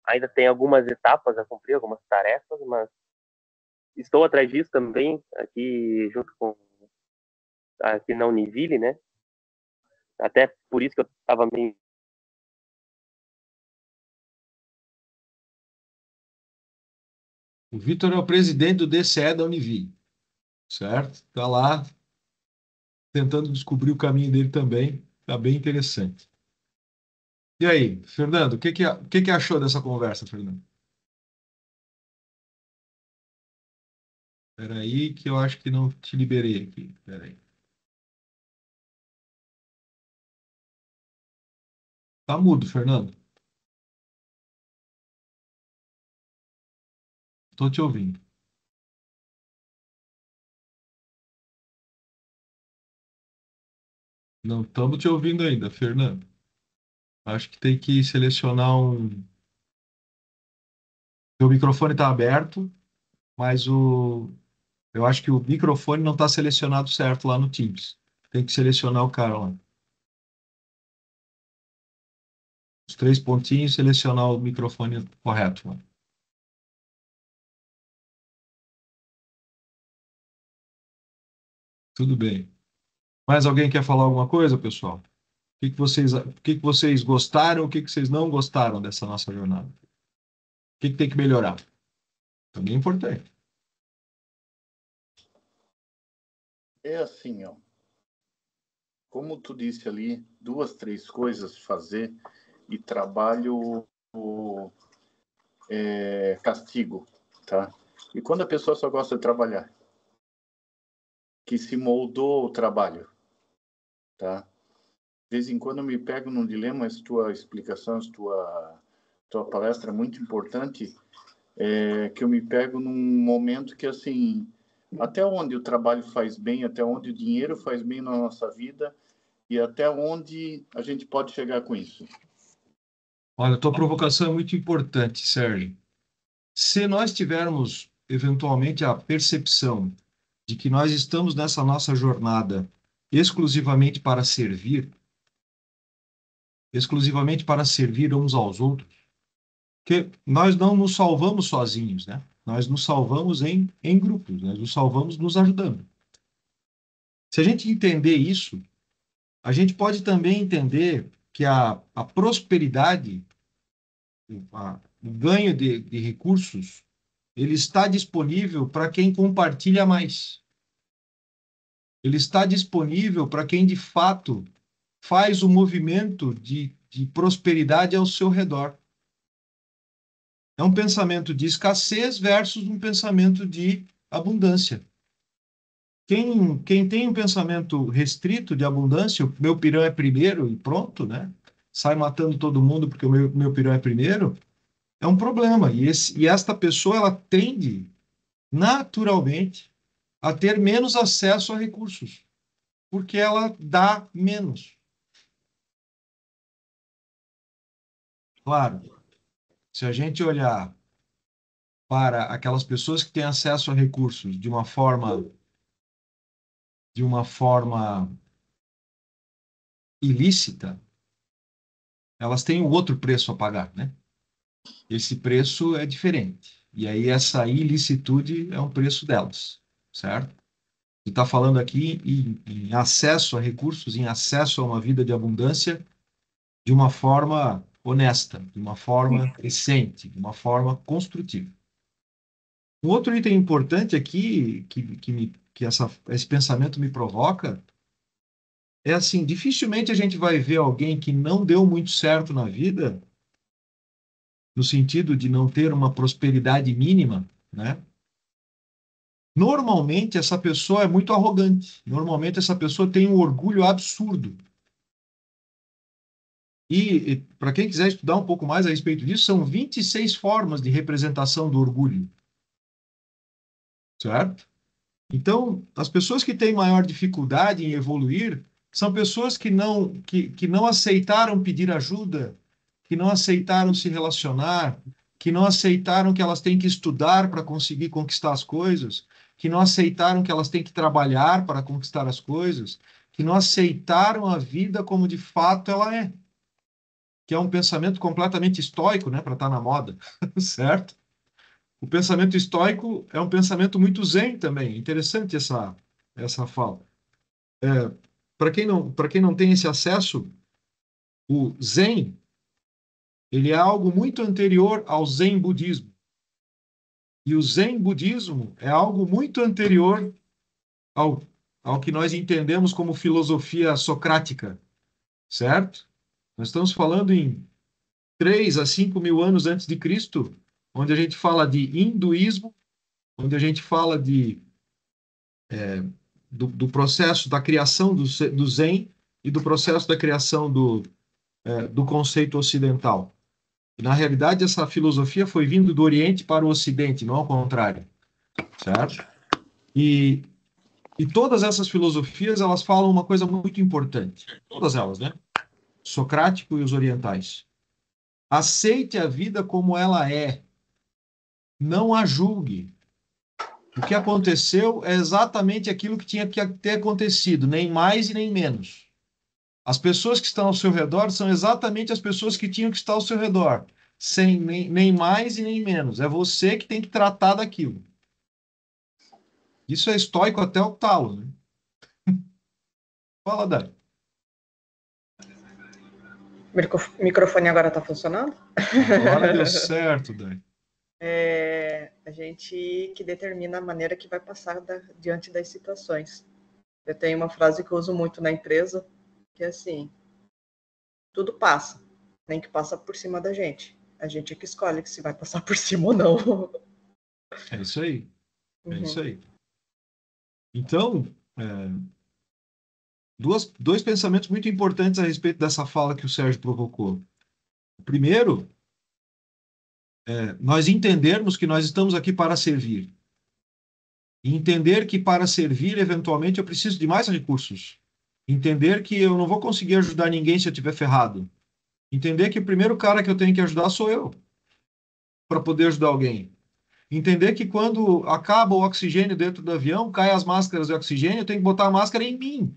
Speaker 4: ainda tem algumas etapas a cumprir, algumas tarefas, mas estou atrás disso também, aqui junto com aqui na Univille, né? Até por isso que eu estava meio...
Speaker 1: O Vitor é o presidente do DCE da Univille, certo? Está lá tentando descobrir o caminho dele também. Está bem interessante. E aí, Fernando, o que que achou dessa conversa, Fernando? Espera aí que eu acho que não te liberei aqui. Espera aí. Tá mudo, Fernando. Estou te ouvindo. Não estamos te ouvindo ainda, Fernando. Acho que tem que selecionar um. O microfone está aberto, mas eu acho que o microfone não está selecionado certo lá no Teams. Tem que selecionar o cara lá. Os três pontinhos, selecionar o microfone correto lá. Tudo bem. Mais alguém quer falar alguma coisa, pessoal? O que que vocês gostaram, o que que vocês não gostaram dessa nossa jornada? O que que tem que melhorar? Também é importante.
Speaker 3: É assim, ó. Como tu disse ali, 2, 3 coisas fazer e trabalho castigo, tá? E quando a pessoa só gosta de trabalhar, que se moldou o trabalho, tá? De vez em quando eu me pego num dilema, essa tua explicação, essa tua palestra é muito importante, que eu me pego num momento que, assim, até onde o trabalho faz bem, até onde o dinheiro faz bem na nossa vida e até onde a gente pode chegar com isso.
Speaker 1: Olha, a tua provocação é muito importante, Sérgio. Se nós tivermos, eventualmente, a percepção de que nós estamos nessa nossa jornada exclusivamente para servir uns aos outros, que nós não nos salvamos sozinhos, né? Nós nos salvamos em grupos, nós nos salvamos nos ajudando. Se a gente entender isso, a gente pode também entender que a prosperidade, o ganho de recursos, ele está disponível para quem compartilha mais. Ele está disponível para quem, de fato, faz o movimento de prosperidade ao seu redor. É um pensamento de escassez versus um pensamento de abundância. Quem tem um pensamento restrito de abundância, o meu pirão é primeiro e pronto, né? Sai matando todo mundo porque o meu pirão é primeiro, é um problema. E esta pessoa, ela tende, naturalmente, a ter menos acesso a recursos, porque ela dá menos. Claro, se a gente olhar para aquelas pessoas que têm acesso a recursos de uma forma ilícita, elas têm um outro preço a pagar, né? Esse preço é diferente. E aí essa ilicitude é um preço delas, certo? Você está falando aqui em acesso a recursos, em acesso a uma vida de abundância de uma forma honesta, de uma forma decente, de uma forma construtiva. Um outro item importante aqui que esse pensamento me provoca é assim, dificilmente a gente vai ver alguém que não deu muito certo na vida, no sentido de não ter uma prosperidade mínima, né? Normalmente essa pessoa é muito arrogante. Normalmente essa pessoa tem um orgulho absurdo. E para quem quiser estudar um pouco mais a respeito disso, são 26 formas de representação do orgulho. Certo? Então, as pessoas que têm maior dificuldade em evoluir são pessoas que não aceitaram pedir ajuda, que não aceitaram se relacionar, que não aceitaram que elas têm que estudar para conseguir conquistar as coisas, que não aceitaram que elas têm que trabalhar para conquistar as coisas, que não aceitaram a vida como de fato ela é, que é um pensamento completamente estoico, né, para estar na moda, certo? O pensamento estoico é um pensamento muito zen também. Interessante essa fala. Para quem não tem esse acesso, o zen, ele é algo muito anterior ao zen budismo. E o zen budismo é algo muito anterior ao, ao que nós entendemos como filosofia socrática, certo? Nós estamos falando em 3 a 5 mil anos antes de Cristo, onde a gente fala de hinduísmo, onde a gente fala do processo da criação do Zen e do processo da criação do conceito ocidental. E, na realidade, essa filosofia foi vindo do Oriente para o Ocidente, não ao contrário, certo? E, e todas essas filosofias, elas falam uma coisa muito importante. Todas elas, né? Socrático e os orientais. Aceite a vida como ela é. Não a julgue. O que aconteceu é exatamente aquilo que tinha que ter acontecido, nem mais e nem menos. As pessoas que estão ao seu redor são exatamente as pessoas que tinham que estar ao seu redor, sem nem mais e nem menos. É você que tem que tratar daquilo. Isso é estoico até o talo, né? Fala, Dani.
Speaker 5: O microfone agora está funcionando?
Speaker 1: Agora deu certo, Dani.
Speaker 5: A gente que determina a maneira que vai passar diante das situações. Eu tenho uma frase que eu uso muito na empresa, que é assim: tudo passa, nem que passa por cima da gente. A gente é que escolhe se vai passar por cima ou não.
Speaker 1: É isso aí. É
Speaker 5: Uhum.
Speaker 1: isso aí. Então, dois pensamentos muito importantes a respeito dessa fala que o Sérgio provocou. O primeiro nós entendermos que nós estamos aqui para servir. E entender que para servir, eventualmente, eu preciso de mais recursos. Entender que eu não vou conseguir ajudar ninguém se eu estiver ferrado. Entender que o primeiro cara que eu tenho que ajudar sou eu, para poder ajudar alguém. Entender que quando acaba o oxigênio dentro do avião, cai as máscaras de oxigênio, eu tenho que botar a máscara em mim,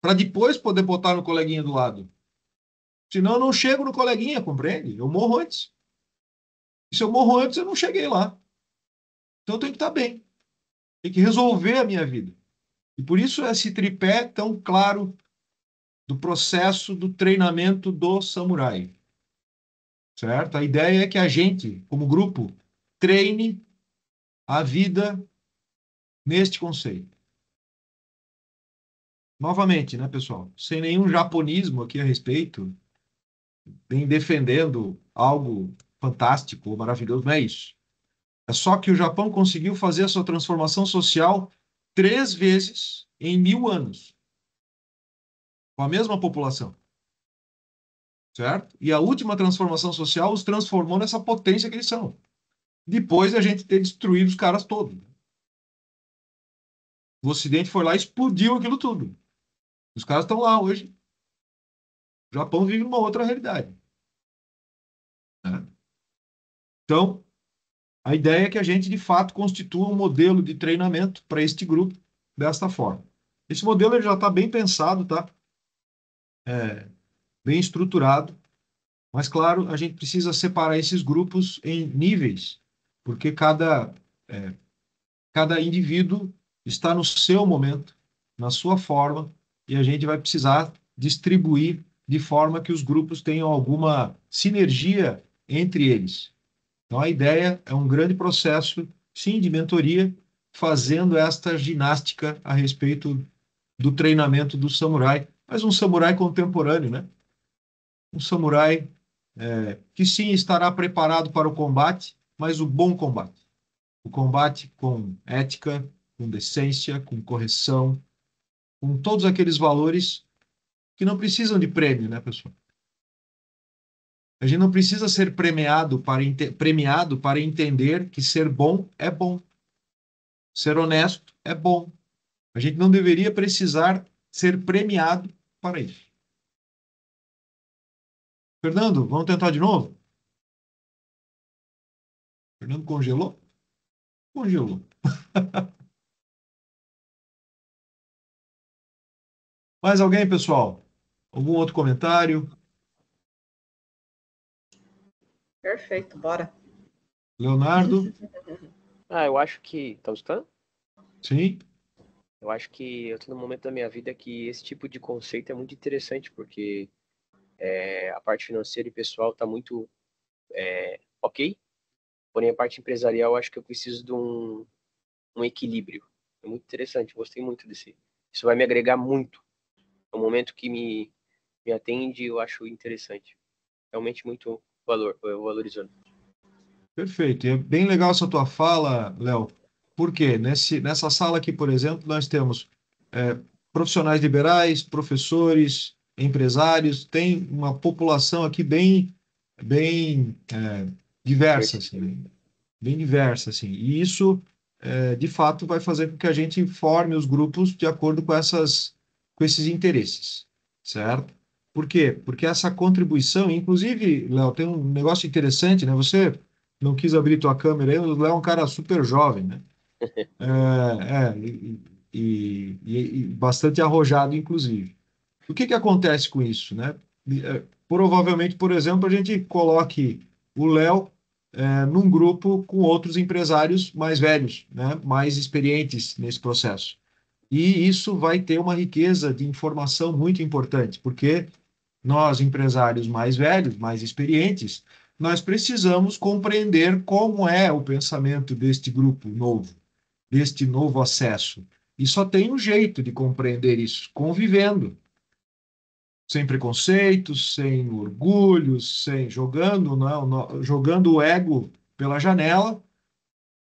Speaker 1: para depois poder botar no coleguinha do lado. Senão eu não chego no coleguinha, compreende? Eu morro antes. E se eu morro antes, eu não cheguei lá. Então eu tenho que estar bem. Tem que resolver a minha vida. E por isso esse tripé tão claro do processo do treinamento do samurai. Certo? A ideia é que a gente, como grupo, treine a vida neste conceito. Novamente, né, pessoal? Sem nenhum japonismo aqui a respeito, nem defendendo algo fantástico ou maravilhoso, não é isso. É só que o Japão conseguiu fazer a sua transformação social 3 vezes em 1000 anos, com a mesma população. Certo? E a última transformação social os transformou nessa potência que eles são. Depois de a gente ter destruído os caras todos. O Ocidente foi lá e explodiu aquilo tudo. Os caras estão lá hoje. O Japão vive numa outra realidade. Né? Então, a ideia é que a gente, de fato, constitua um modelo de treinamento para este grupo desta forma. Esse modelo ele já está bem pensado, tá? Bem estruturado. Mas, claro, a gente precisa separar esses grupos em níveis, porque cada indivíduo está no seu momento, na sua forma, e a gente vai precisar distribuir de forma que os grupos tenham alguma sinergia entre eles. Então, a ideia é um grande processo, sim, de mentoria, fazendo esta ginástica a respeito do treinamento do samurai, mas um samurai contemporâneo, né? Um samurai que sim estará preparado para o combate, mas o bom combate. O combate com ética, com decência, com correção, com todos aqueles valores que não precisam de prêmio, né, pessoal? A gente não precisa ser premiado para entender que ser bom é bom. Ser honesto é bom. A gente não deveria precisar ser premiado para isso. Fernando, vamos tentar de novo? Fernando congelou? Congelou. Mais alguém, pessoal? Algum outro comentário?
Speaker 5: Perfeito, bora.
Speaker 1: Leonardo?
Speaker 4: Eu acho que... Tá me escutando?
Speaker 1: Sim?
Speaker 4: Eu acho que eu tô num momento da minha vida que esse tipo de conceito é muito interessante, porque a parte financeira e pessoal tá muito ok, porém a parte empresarial eu acho que eu preciso de um equilíbrio. É muito interessante, gostei muito desse. Isso vai me agregar muito. É um momento que me atende, eu acho interessante. Realmente muito valorizando.
Speaker 1: Perfeito. E é bem legal essa tua fala, Léo. Por quê? Nessa sala aqui, por exemplo, nós temos é, profissionais liberais, professores, empresários, tem uma população aqui bem diversa, assim, né? Bem diversa, assim. E isso, de fato, vai fazer com que a gente forme os grupos de acordo com esses interesses, certo? Por quê? Porque essa contribuição, inclusive, Léo, tem um negócio interessante, né? Você não quis abrir tua câmera aí, o Léo é um cara super jovem, né? E bastante arrojado, inclusive. O que que acontece com isso, né? Provavelmente, por exemplo, a gente coloque o Léo num grupo com outros empresários mais velhos, né? Mais experientes nesse processo. E isso vai ter uma riqueza de informação muito importante, porque nós, empresários mais velhos, mais experientes, nós precisamos compreender como é o pensamento deste grupo novo, deste novo acesso. E só tem um jeito de compreender isso, convivendo, sem preconceitos, sem orgulhos, sem jogando o ego pela janela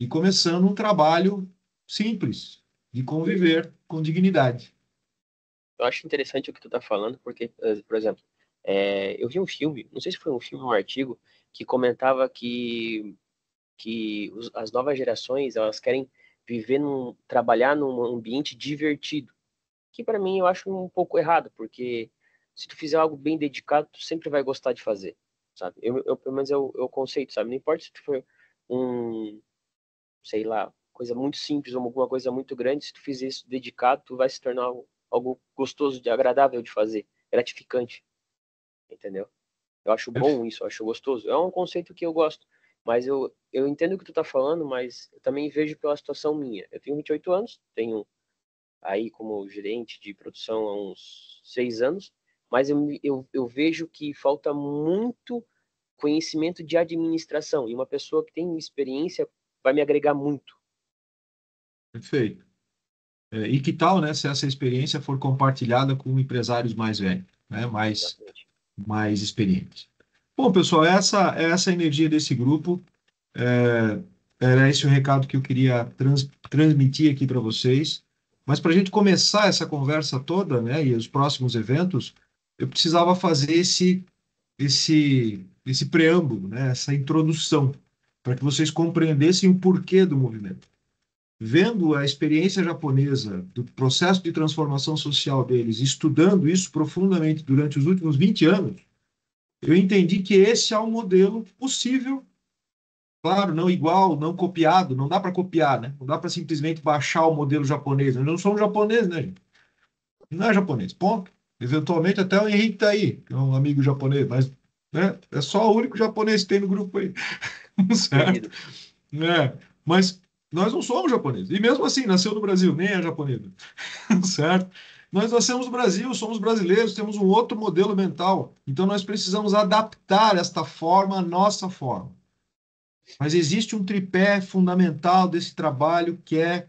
Speaker 1: e começando um trabalho simples de conviver com dignidade.
Speaker 4: Eu acho interessante o que tu tá falando, porque, por exemplo, eu vi um filme, não sei se foi um filme ou um artigo, que comentava que as novas gerações, elas querem trabalhar num ambiente divertido, que para mim eu acho um pouco errado, porque se tu fizer algo bem dedicado, tu sempre vai gostar de fazer, sabe? Pelo menos é o conceito, sabe? Não importa se tu for um, sei lá, coisa muito simples ou alguma coisa muito grande, se tu fizer isso dedicado, tu vai se tornar algo gostoso, agradável de fazer, gratificante, entendeu? Eu acho bom isso, eu acho gostoso. É um conceito que eu gosto, mas eu entendo o que tu tá falando, mas eu também vejo pela situação minha. Eu tenho 28 anos, tenho aí como gerente de produção há uns 6 anos, mas eu vejo que falta muito conhecimento de administração, e uma pessoa que tem experiência vai me agregar muito.
Speaker 1: Perfeito. E que tal, né, se essa experiência for compartilhada com empresários mais velhos, né,
Speaker 4: Exatamente.
Speaker 1: mais experientes? Bom, pessoal, é essa a energia desse grupo. É, Era esse o recado que eu queria transmitir aqui para vocês. Mas para a gente começar essa conversa toda, né, e os próximos eventos, eu precisava fazer esse preâmbulo, né, essa introdução, para que vocês compreendessem o porquê do movimento. Vendo a experiência japonesa, do processo de transformação social deles, estudando isso profundamente durante os últimos 20 anos, eu entendi que esse é um modelo possível. Claro, não igual, não copiado, não dá para copiar, né? Não dá para simplesmente baixar o modelo japonês. Nós não somos japoneses, né, gente? Não é japonês, ponto. Eventualmente até o Henrique tá aí, que é um amigo japonês, mas né, é só o único japonês que tem no grupo aí, certo?
Speaker 4: Perdido.
Speaker 1: É, mas nós não somos japoneses. E mesmo assim, nasceu no Brasil, nem é japonesa, certo? Nós nascemos no Brasil, somos brasileiros, temos um outro modelo mental. Então nós precisamos adaptar esta forma à nossa forma. Mas existe um tripé fundamental desse trabalho que é,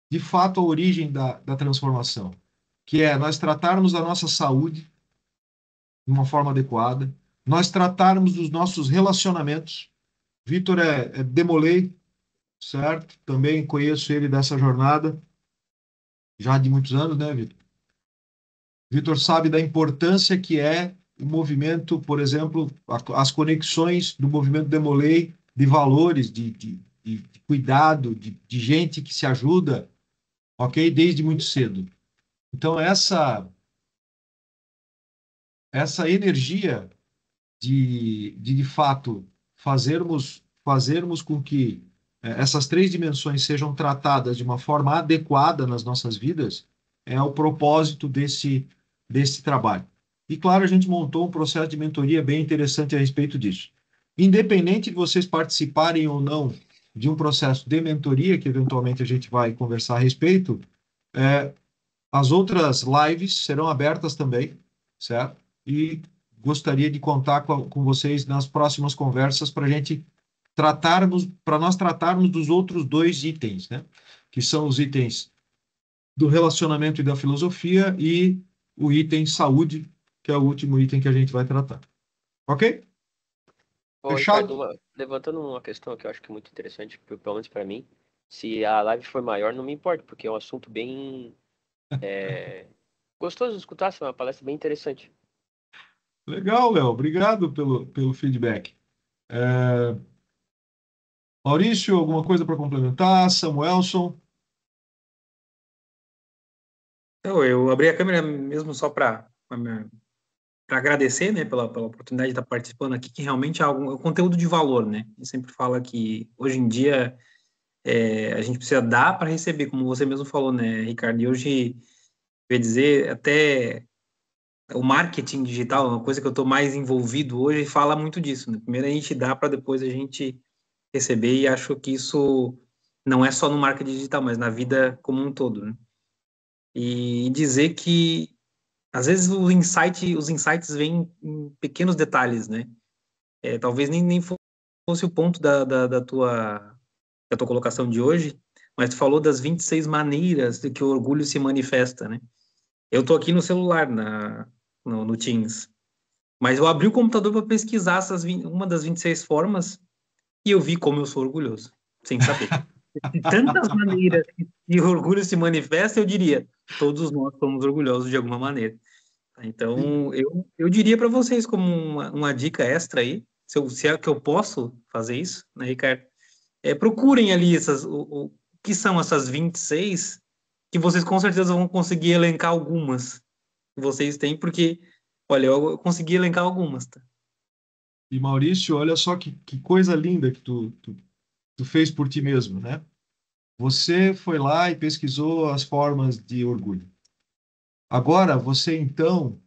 Speaker 1: de fato, a origem da transformação, que é nós tratarmos da nossa saúde de uma forma adequada, nós tratarmos dos nossos relacionamentos. Vitor é Demolei, certo? Também conheço ele dessa jornada, já de muitos anos, né, Vitor? Vitor sabe da importância que é o movimento, por exemplo, as conexões do movimento Demolei, de valores, de cuidado, de gente que se ajuda, ok? Desde muito cedo. Então, essa energia de fato, fazermos com que essas três dimensões sejam tratadas de uma forma adequada nas nossas vidas, é o propósito desse trabalho. E, claro, a gente montou um processo de mentoria bem interessante a respeito disso. Independente de vocês participarem ou não de um processo de mentoria, que eventualmente a gente vai conversar a respeito, as outras lives serão abertas também, certo? E gostaria de contar com vocês nas próximas conversas para nós tratarmos dos outros dois itens, né? Que são os itens do relacionamento e da filosofia e o item saúde, que é o último item que a gente vai tratar. Ok?
Speaker 4: Ô,
Speaker 1: Fechado?
Speaker 4: Ricardo, levantando uma questão que eu acho que é muito interessante, pelo menos para mim, se a live for maior, não me importa, porque é um assunto bem gostoso de escutar, é uma palestra bem interessante.
Speaker 1: Legal, Léo. Obrigado pelo feedback. Maurício, alguma coisa para complementar? Samuelson?
Speaker 6: Então, eu abri a câmera mesmo só para agradecer, né, pela oportunidade de estar participando aqui, que realmente é um conteúdo de valor, né? A gente sempre fala que hoje em dia a gente precisa dar para receber, como você mesmo falou, né, Ricardo? E hoje, eu ia dizer, até o marketing digital, uma coisa que eu estou mais envolvido hoje, fala muito disso, né? Primeiro a gente dá para depois a gente receber, e acho que isso não é só no marketing digital, mas na vida como um todo, né? E dizer que às vezes os insights vêm em pequenos detalhes, né? Talvez nem fosse o ponto da tua colocação de hoje, mas tu falou das 26 maneiras de que o orgulho se manifesta, né? Eu tô aqui no celular, no Teams, mas eu abri o computador para pesquisar uma das 26 formas e eu vi como eu sou orgulhoso, sem saber. De tantas maneiras que o orgulho se manifesta, eu diria, todos nós somos orgulhosos de alguma maneira. Então, eu diria para vocês como uma dica extra aí, se é que eu posso fazer isso, né, Ricardo? Procurem ali o que são essas 26, que vocês com certeza vão conseguir elencar algumas que vocês têm, porque, olha, eu consegui elencar algumas, tá?
Speaker 1: E Maurício, olha só que coisa linda que tu fez por ti mesmo, né? Você foi lá e pesquisou as formas de orgulho. Agora, você então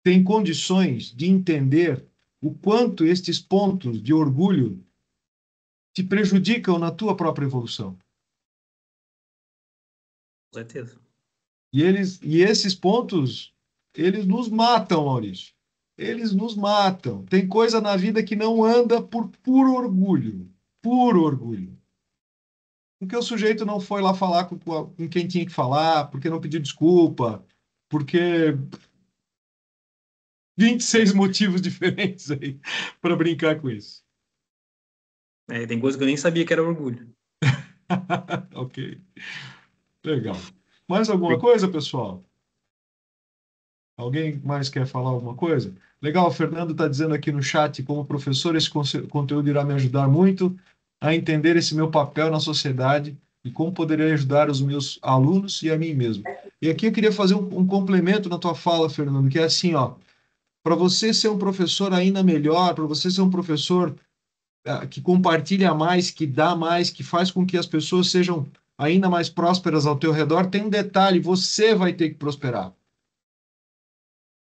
Speaker 1: tem condições de entender o quanto estes pontos de orgulho te prejudicam na tua própria evolução.
Speaker 6: Com certeza.
Speaker 1: E esses pontos, eles nos matam, Maurício. Eles nos matam. Tem coisa na vida que não anda por puro orgulho. Puro orgulho. Porque o sujeito não foi lá falar com quem tinha que falar, porque não pediu desculpa, porque 26 motivos diferentes aí para brincar com isso.
Speaker 6: Tem coisa que eu nem sabia que era orgulho.
Speaker 1: Ok. Legal. Mais alguma coisa, pessoal? Alguém mais quer falar alguma coisa? Legal, o Fernando está dizendo aqui no chat, como professor, esse conteúdo irá me ajudar muito a entender esse meu papel na sociedade e como poderia ajudar os meus alunos e a mim mesmo. E aqui eu queria fazer um complemento na tua fala, Fernando, que é assim, ó, para você ser um professor ainda melhor, para você ser um professor que compartilha mais, que dá mais, que faz com que as pessoas sejam ainda mais prósperas ao teu redor, tem um detalhe, você vai ter que prosperar.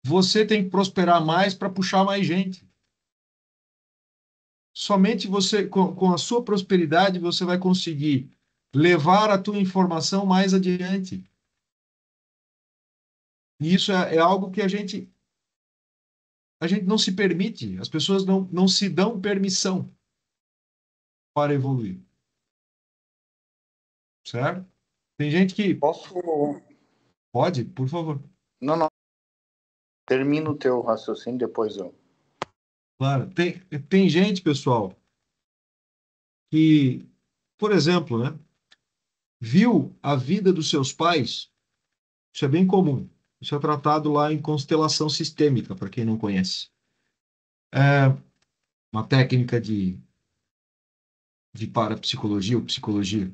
Speaker 1: Você tem que prosperar mais para puxar mais gente. Somente você, com a sua prosperidade, você vai conseguir levar a tua informação mais adiante. E isso é algo que a gente não se permite, as pessoas não se dão permissão para evoluir. Certo? Tem gente que...
Speaker 3: Posso?
Speaker 1: Pode, por favor.
Speaker 3: Não. Termina o teu raciocínio, depois eu.
Speaker 1: Claro, tem gente, pessoal, que, por exemplo, né, viu a vida dos seus pais, isso é bem comum, isso é tratado lá em constelação sistêmica, para quem não conhece. É uma técnica de parapsicologia ou psicologia.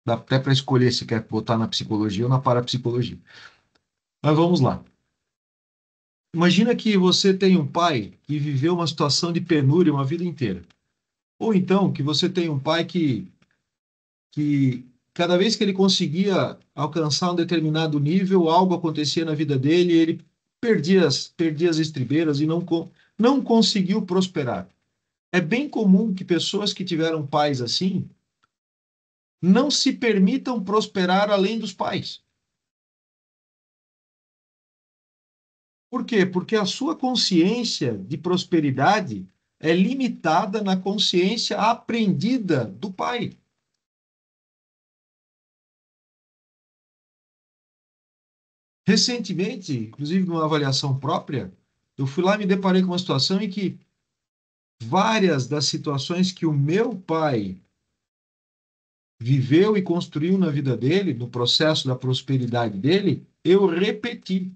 Speaker 1: Dá até para escolher se quer botar na psicologia ou na parapsicologia. Mas vamos lá. Imagina que você tem um pai que viveu uma situação de penúria uma vida inteira. Ou então que você tem um pai que cada vez que ele conseguia alcançar um determinado nível, algo acontecia na vida dele, e ele perdia as estribeiras e não conseguiu prosperar. É bem comum que pessoas que tiveram pais assim não se permitam prosperar além dos pais. Por quê? Porque a sua consciência de prosperidade é limitada na consciência aprendida do pai. Recentemente, inclusive numa avaliação própria, eu fui lá e me deparei com uma situação em que várias das situações que o meu pai viveu e construiu na vida dele, no processo da prosperidade dele, eu repeti.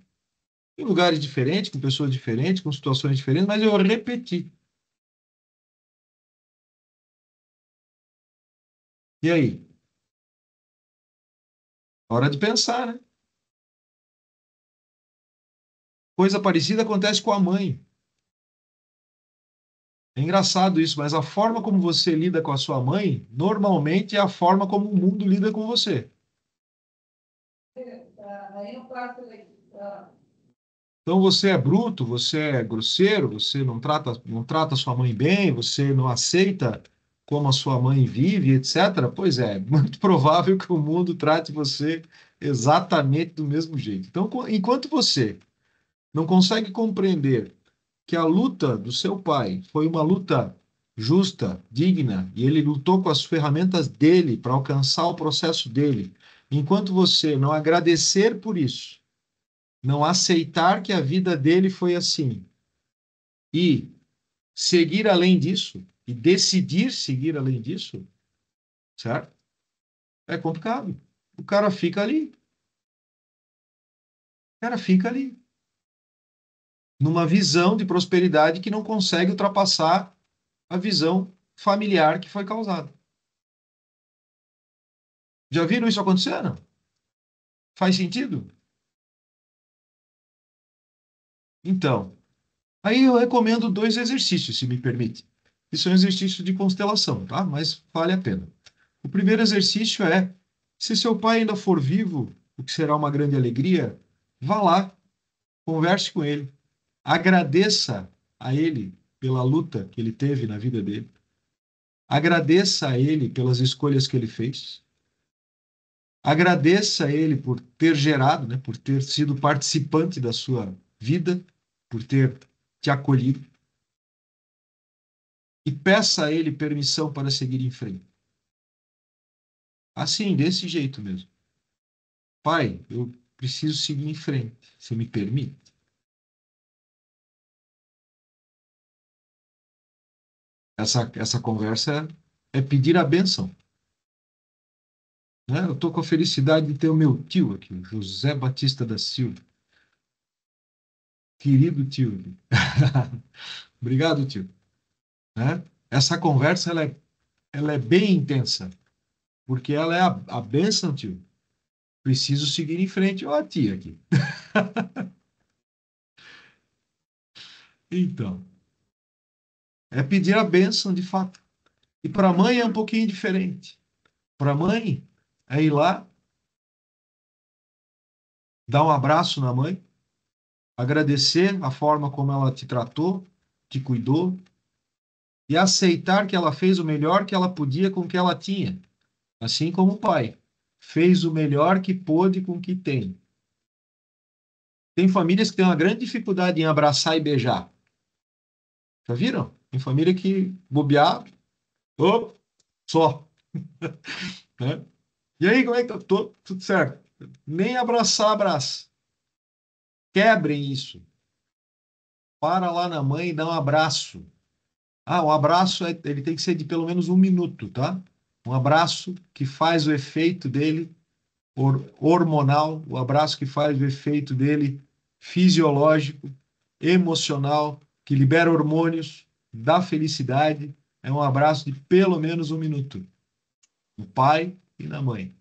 Speaker 1: Em lugares diferentes, com pessoas diferentes, com situações diferentes, mas eu repeti. E aí? Hora de pensar, né? Coisa parecida acontece com a mãe. É engraçado isso, mas a forma como você lida com a sua mãe, normalmente é a forma como o mundo lida com você. Então você é bruto, você é grosseiro, você não trata sua mãe bem, você não aceita como a sua mãe vive, etc. Pois é, muito provável que o mundo trate você exatamente do mesmo jeito. Então, enquanto você não consegue compreender que a luta do seu pai foi uma luta justa, digna, e ele lutou com as ferramentas dele para alcançar o processo dele, enquanto você não agradecer por isso, não aceitar que a vida dele foi assim e seguir além disso e decidir seguir além disso, certo? É complicado. O cara fica ali. O cara fica ali. Numa visão de prosperidade que não consegue ultrapassar a visão familiar que foi causada. Já viram isso acontecendo? Faz sentido? Então, aí eu recomendo dois exercícios, se me permite. Isso é um exercício de constelação, tá? Mas vale a pena. O primeiro exercício é, se seu pai ainda for vivo, o que será uma grande alegria, vá lá, converse com ele, agradeça a ele pela luta que ele teve na vida dele, agradeça a ele pelas escolhas que ele fez, agradeça a ele por ter gerado, né, por ter sido participante da sua vida, por ter te acolhido, e peça a ele permissão para seguir em frente. Assim, desse jeito mesmo. Pai, eu preciso seguir em frente. Você me permite? Essa conversa é pedir a bênção. Né? Eu estou com a felicidade de ter o meu tio aqui, o José Batista da Silva. Querido tio. Obrigado, tio. Né? Essa conversa ela é bem intensa, porque ela é a bênção, tio. Preciso seguir em frente. Ó, a tia aqui. Então, é pedir a bênção de fato. E para a mãe é um pouquinho diferente. Para a mãe é ir lá, dar um abraço na mãe, agradecer a forma como ela te tratou, te cuidou, e aceitar que ela fez o melhor que ela podia com o que ela tinha. Assim como o pai fez o melhor que pôde com o que tem. Tem famílias que têm uma grande dificuldade em abraçar e beijar. Já viram? Tem família que bobear, oh, só. Né? E aí, como é que eu tô? Tudo certo. Nem abraçar, abraça. Quebrem isso. Para lá na mãe e dá um abraço. Ah, o abraço ele tem que ser de pelo menos 1 minuto, tá? Um abraço que faz o efeito dele hormonal, o abraço que faz o efeito dele fisiológico, emocional, que libera hormônios, dá felicidade. É um abraço de pelo menos 1 minuto. No pai e na mãe.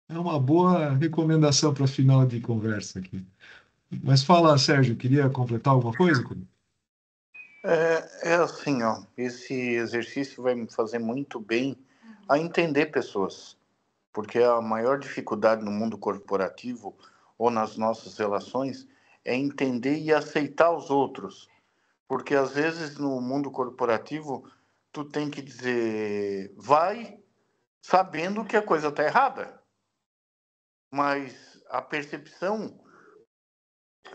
Speaker 1: É uma boa recomendação para final de conversa aqui. Mas fala, Sérgio, queria completar alguma coisa?
Speaker 3: É assim, ó, esse exercício vai me fazer muito bem a entender pessoas, porque a maior dificuldade no mundo corporativo ou nas nossas relações é entender e aceitar os outros, porque às vezes no mundo corporativo tu tem que dizer vai sabendo que a coisa está errada, mas a percepção,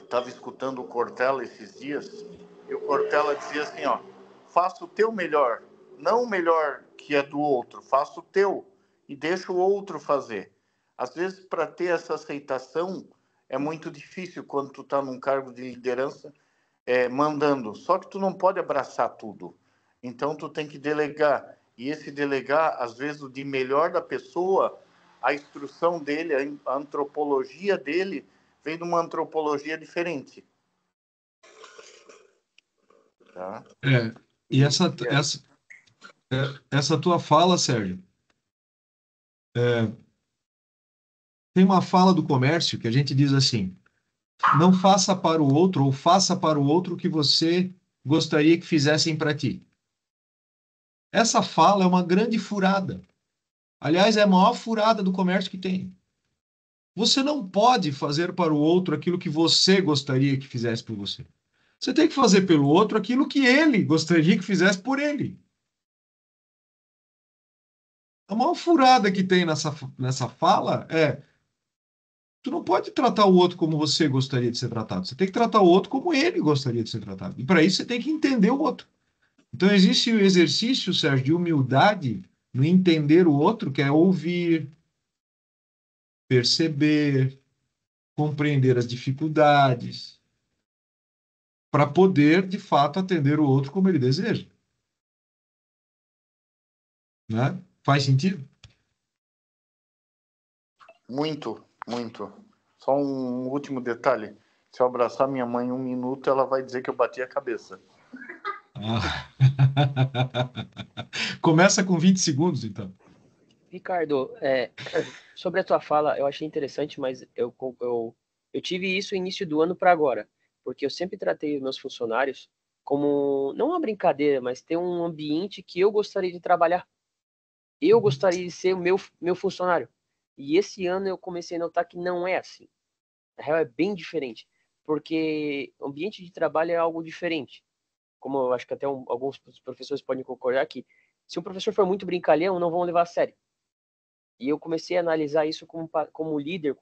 Speaker 3: estava escutando o Cortella esses dias, e o Cortella dizia assim, ó, faça o teu melhor, não o melhor que é do outro, faça o teu e deixa o outro fazer. Às vezes, para ter essa aceitação, é muito difícil quando tu está num cargo de liderança, mandando. Só que tu não pode abraçar tudo. Então, tu tem que delegar. E esse delegar, às vezes, o de melhor da pessoa, a instrução dele, a antropologia dele, vem de uma antropologia diferente. Tá?
Speaker 1: E essa tua fala, Sérgio, tem uma fala do comércio que a gente diz assim: não faça para o outro ou faça para o outro o que você gostaria que fizessem para ti. Essa fala é uma grande furada. Aliás, é a maior furada do comércio que tem. Você não pode fazer para o outro aquilo que você gostaria que fizesse por você. Você tem que fazer pelo outro aquilo que ele gostaria que fizesse por ele. A maior furada que tem nessa fala é: tu não pode tratar o outro como você gostaria de ser tratado. Você tem que tratar o outro como ele gostaria de ser tratado. E para isso você tem que entender o outro. Então existe o exercício, Sérgio, de humildade no entender o outro, que é ouvir, perceber, compreender as dificuldades, para poder, de fato, atender o outro como ele deseja. Né? Faz sentido?
Speaker 3: Muito, muito. Só um último detalhe. Se eu abraçar minha mãe em 1 minuto, ela vai dizer que eu bati a cabeça.
Speaker 1: Ah. Começa com 20 segundos, então.
Speaker 7: Ricardo, sobre a tua fala, eu achei interessante, mas eu tive isso no início do ano para agora, porque eu sempre tratei os meus funcionários como, não uma brincadeira, mas ter um ambiente que eu gostaria de trabalhar. Eu gostaria de ser o meu funcionário. E esse ano eu comecei a notar que não é assim. Na real, é bem diferente, porque ambiente de trabalho é algo diferente. Como eu acho que até alguns professores podem concordar que se um professor for muito brincalhão, não vão levar a sério. E eu comecei a analisar isso como líder,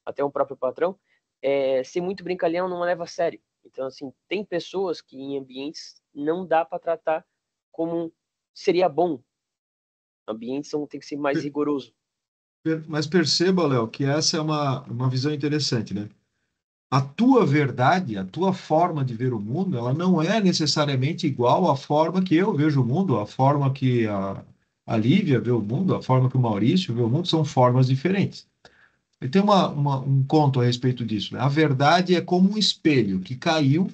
Speaker 7: até um próprio patrão, ser muito brincalhão não leva a sério. Então, assim, tem pessoas que em ambientes não dá para tratar como seria bom. Ambientes tem que ser mais rigoroso.
Speaker 1: Mas perceba, Léo, que essa é uma visão interessante, né? A tua verdade, a tua forma de ver o mundo, ela não é necessariamente igual à forma que eu vejo o mundo, a forma que a Lívia vê o mundo, a forma que o Maurício vê o mundo, são formas diferentes. E tem um conto a respeito disso, né? A verdade é como um espelho que caiu,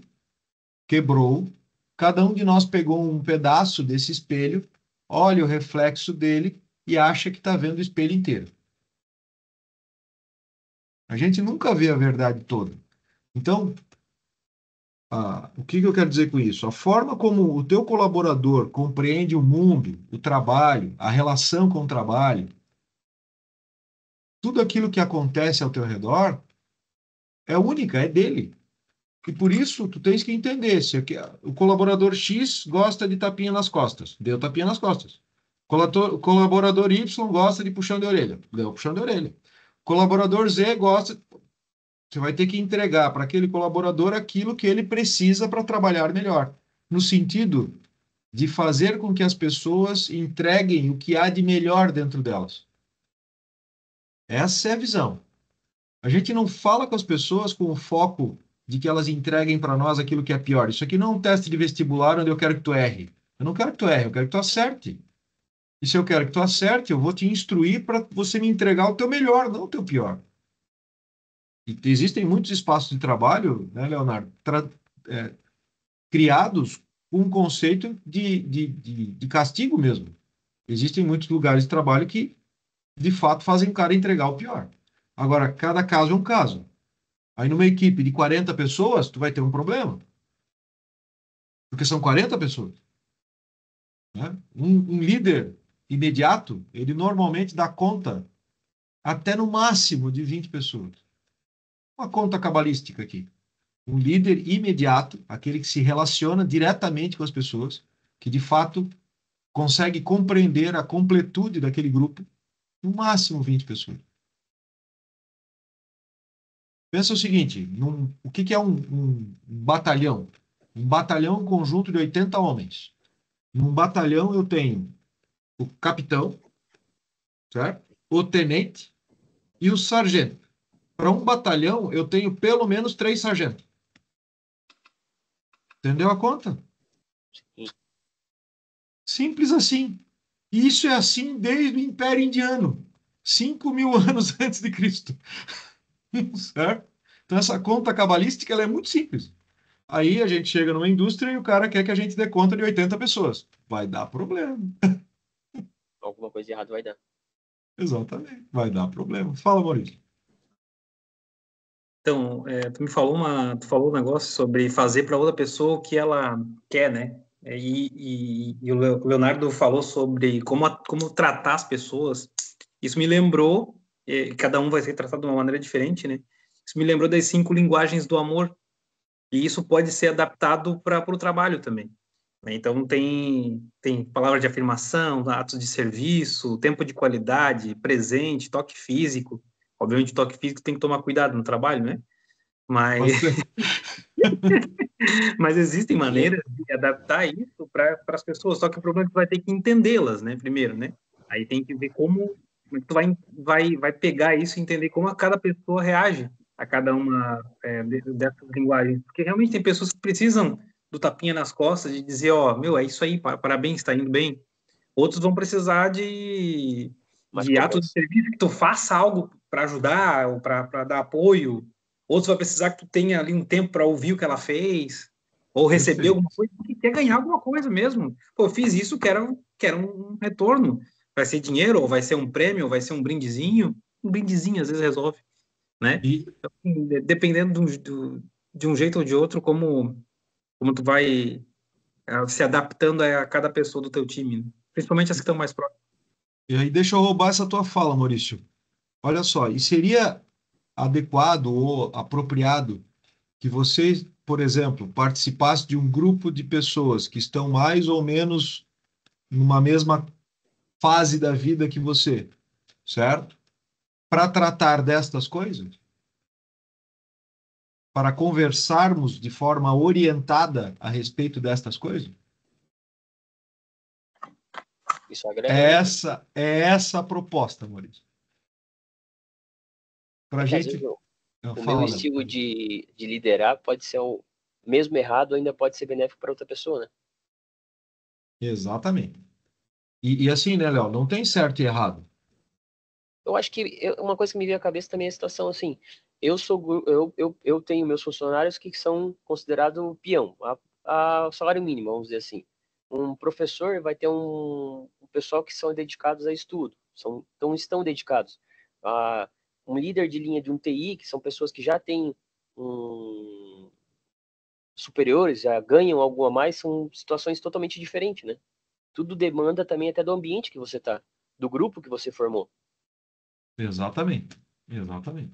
Speaker 1: quebrou, cada um de nós pegou um pedaço desse espelho, olha o reflexo dele e acha que está vendo o espelho inteiro. A gente nunca vê a verdade toda. Então, o que eu quero dizer com isso? A forma como o teu colaborador compreende o mundo, o trabalho, a relação com o trabalho, tudo aquilo que acontece ao teu redor é única, é dele. E por isso tu tens que entender se o colaborador X gosta de tapinha nas costas, deu tapinha nas costas. O colaborador Y gosta de puxão de orelha, deu puxão de orelha. O colaborador Z gosta. Você vai ter que entregar para aquele colaborador aquilo que ele precisa para trabalhar melhor, no sentido de fazer com que as pessoas entreguem o que há de melhor dentro delas. Essa é a visão. A gente não fala com as pessoas com o foco de que elas entreguem para nós aquilo que é pior. Isso aqui não é um teste de vestibular onde eu quero que tu erre. Eu não quero que tu erre, eu quero que tu acerte. E se eu quero que tu acerte, eu vou te instruir para você me entregar o teu melhor, não o teu pior. E existem muitos espaços de trabalho, né, Leonardo, criados com um conceito de castigo mesmo. Existem muitos lugares de trabalho que, de fato, fazem o cara entregar o pior. Agora, cada caso é um caso. Aí numa equipe de 40 pessoas, tu vai ter um problema. Porque são 40 pessoas. Né? Um líder imediato, ele normalmente dá conta até no máximo de 20 pessoas. Uma conta cabalística aqui. Um líder imediato, aquele que se relaciona diretamente com as pessoas, que de fato consegue compreender a completude daquele grupo, no máximo 20 pessoas. Pensa o seguinte, o que é um batalhão? Um batalhão é um conjunto de 80 homens. Num batalhão eu tenho o capitão, certo? O tenente e o sargento. Para um batalhão eu tenho pelo menos 3 sargentos. Entendeu a conta?
Speaker 7: Sim.
Speaker 1: Simples assim. E isso é assim desde o Império Indiano. 5.000 anos antes de Cristo. Certo? Então essa conta cabalística ela é muito simples. Aí a gente chega numa indústria e o cara quer que a gente dê conta de 80 pessoas. Vai dar problema.
Speaker 7: Alguma coisa errada vai dar.
Speaker 1: Exatamente. Vai dar problema. Fala, Maurício.
Speaker 6: Então, tu falou um negócio sobre fazer para outra pessoa o que ela quer, né? E o Leonardo falou sobre como tratar as pessoas. Isso me lembrou, cada um vai ser tratado de uma maneira diferente, né? Isso me lembrou das 5 linguagens do amor. E isso pode ser adaptado para o trabalho também, né? Então, tem palavras de afirmação, atos de serviço, tempo de qualidade, presente, toque físico. Obviamente, toque físico tem que tomar cuidado no trabalho, né? Mas, mas existem maneiras de adaptar isso para as pessoas, só que o problema é que tu vai ter que entendê-las, né? Primeiro, né? Aí tem que ver como tu vai pegar isso e entender como cada pessoa reage a cada uma dessas linguagens. Porque realmente tem pessoas que precisam do tapinha nas costas, de dizer, ó, meu, é isso aí, parabéns, está indo bem. Outros vão precisar
Speaker 7: Mais
Speaker 6: de atos de
Speaker 7: conversa.
Speaker 6: serviço, que tu faça algo para ajudar, ou para dar apoio. Outros vão precisar que tu tenha ali um tempo para ouvir o que ela fez, ou receber
Speaker 1: Perfeito.
Speaker 6: alguma coisa, porque quer ganhar alguma coisa mesmo. Pô, eu fiz isso, quero um retorno. Vai ser dinheiro, ou vai ser um prêmio, ou vai ser um brindezinho. Um brindezinho às vezes resolve, né?
Speaker 1: E,
Speaker 6: Então, assim, dependendo de um jeito ou de outro, como tu vai se adaptando a cada pessoa do teu time, né? Principalmente as que estão mais próximas.
Speaker 1: e aí deixa eu roubar essa tua fala, Maurício. Olha só, e seria adequado ou apropriado que você, por exemplo, participasse de um grupo de pessoas que estão mais ou menos numa mesma fase da vida que você, certo? Para tratar destas coisas, para conversarmos de forma orientada a respeito destas coisas?
Speaker 7: Isso agrega muito.
Speaker 1: É essa a proposta, Maurício. Para a
Speaker 7: É que às vezes
Speaker 1: gente.
Speaker 7: o meu
Speaker 1: Fala, Léo.
Speaker 7: estilo de liderar pode ser mesmo errado, ainda pode ser benéfico para outra pessoa, né?
Speaker 1: Exatamente. E assim, né, Léo? Não tem certo e errado.
Speaker 7: Eu acho que uma coisa que me veio à cabeça também é a situação assim. Eu tenho meus funcionários que são considerados peão, a salário mínimo, vamos dizer assim. Um professor vai ter um pessoal que são dedicados a estudo, então estão dedicados. Um líder de linha de um TI, que são pessoas que já têm superiores, já ganham algo a mais, são situações totalmente diferentes, né? Tudo demanda também até do ambiente que você tá, do grupo que você formou.
Speaker 1: Exatamente. Exatamente.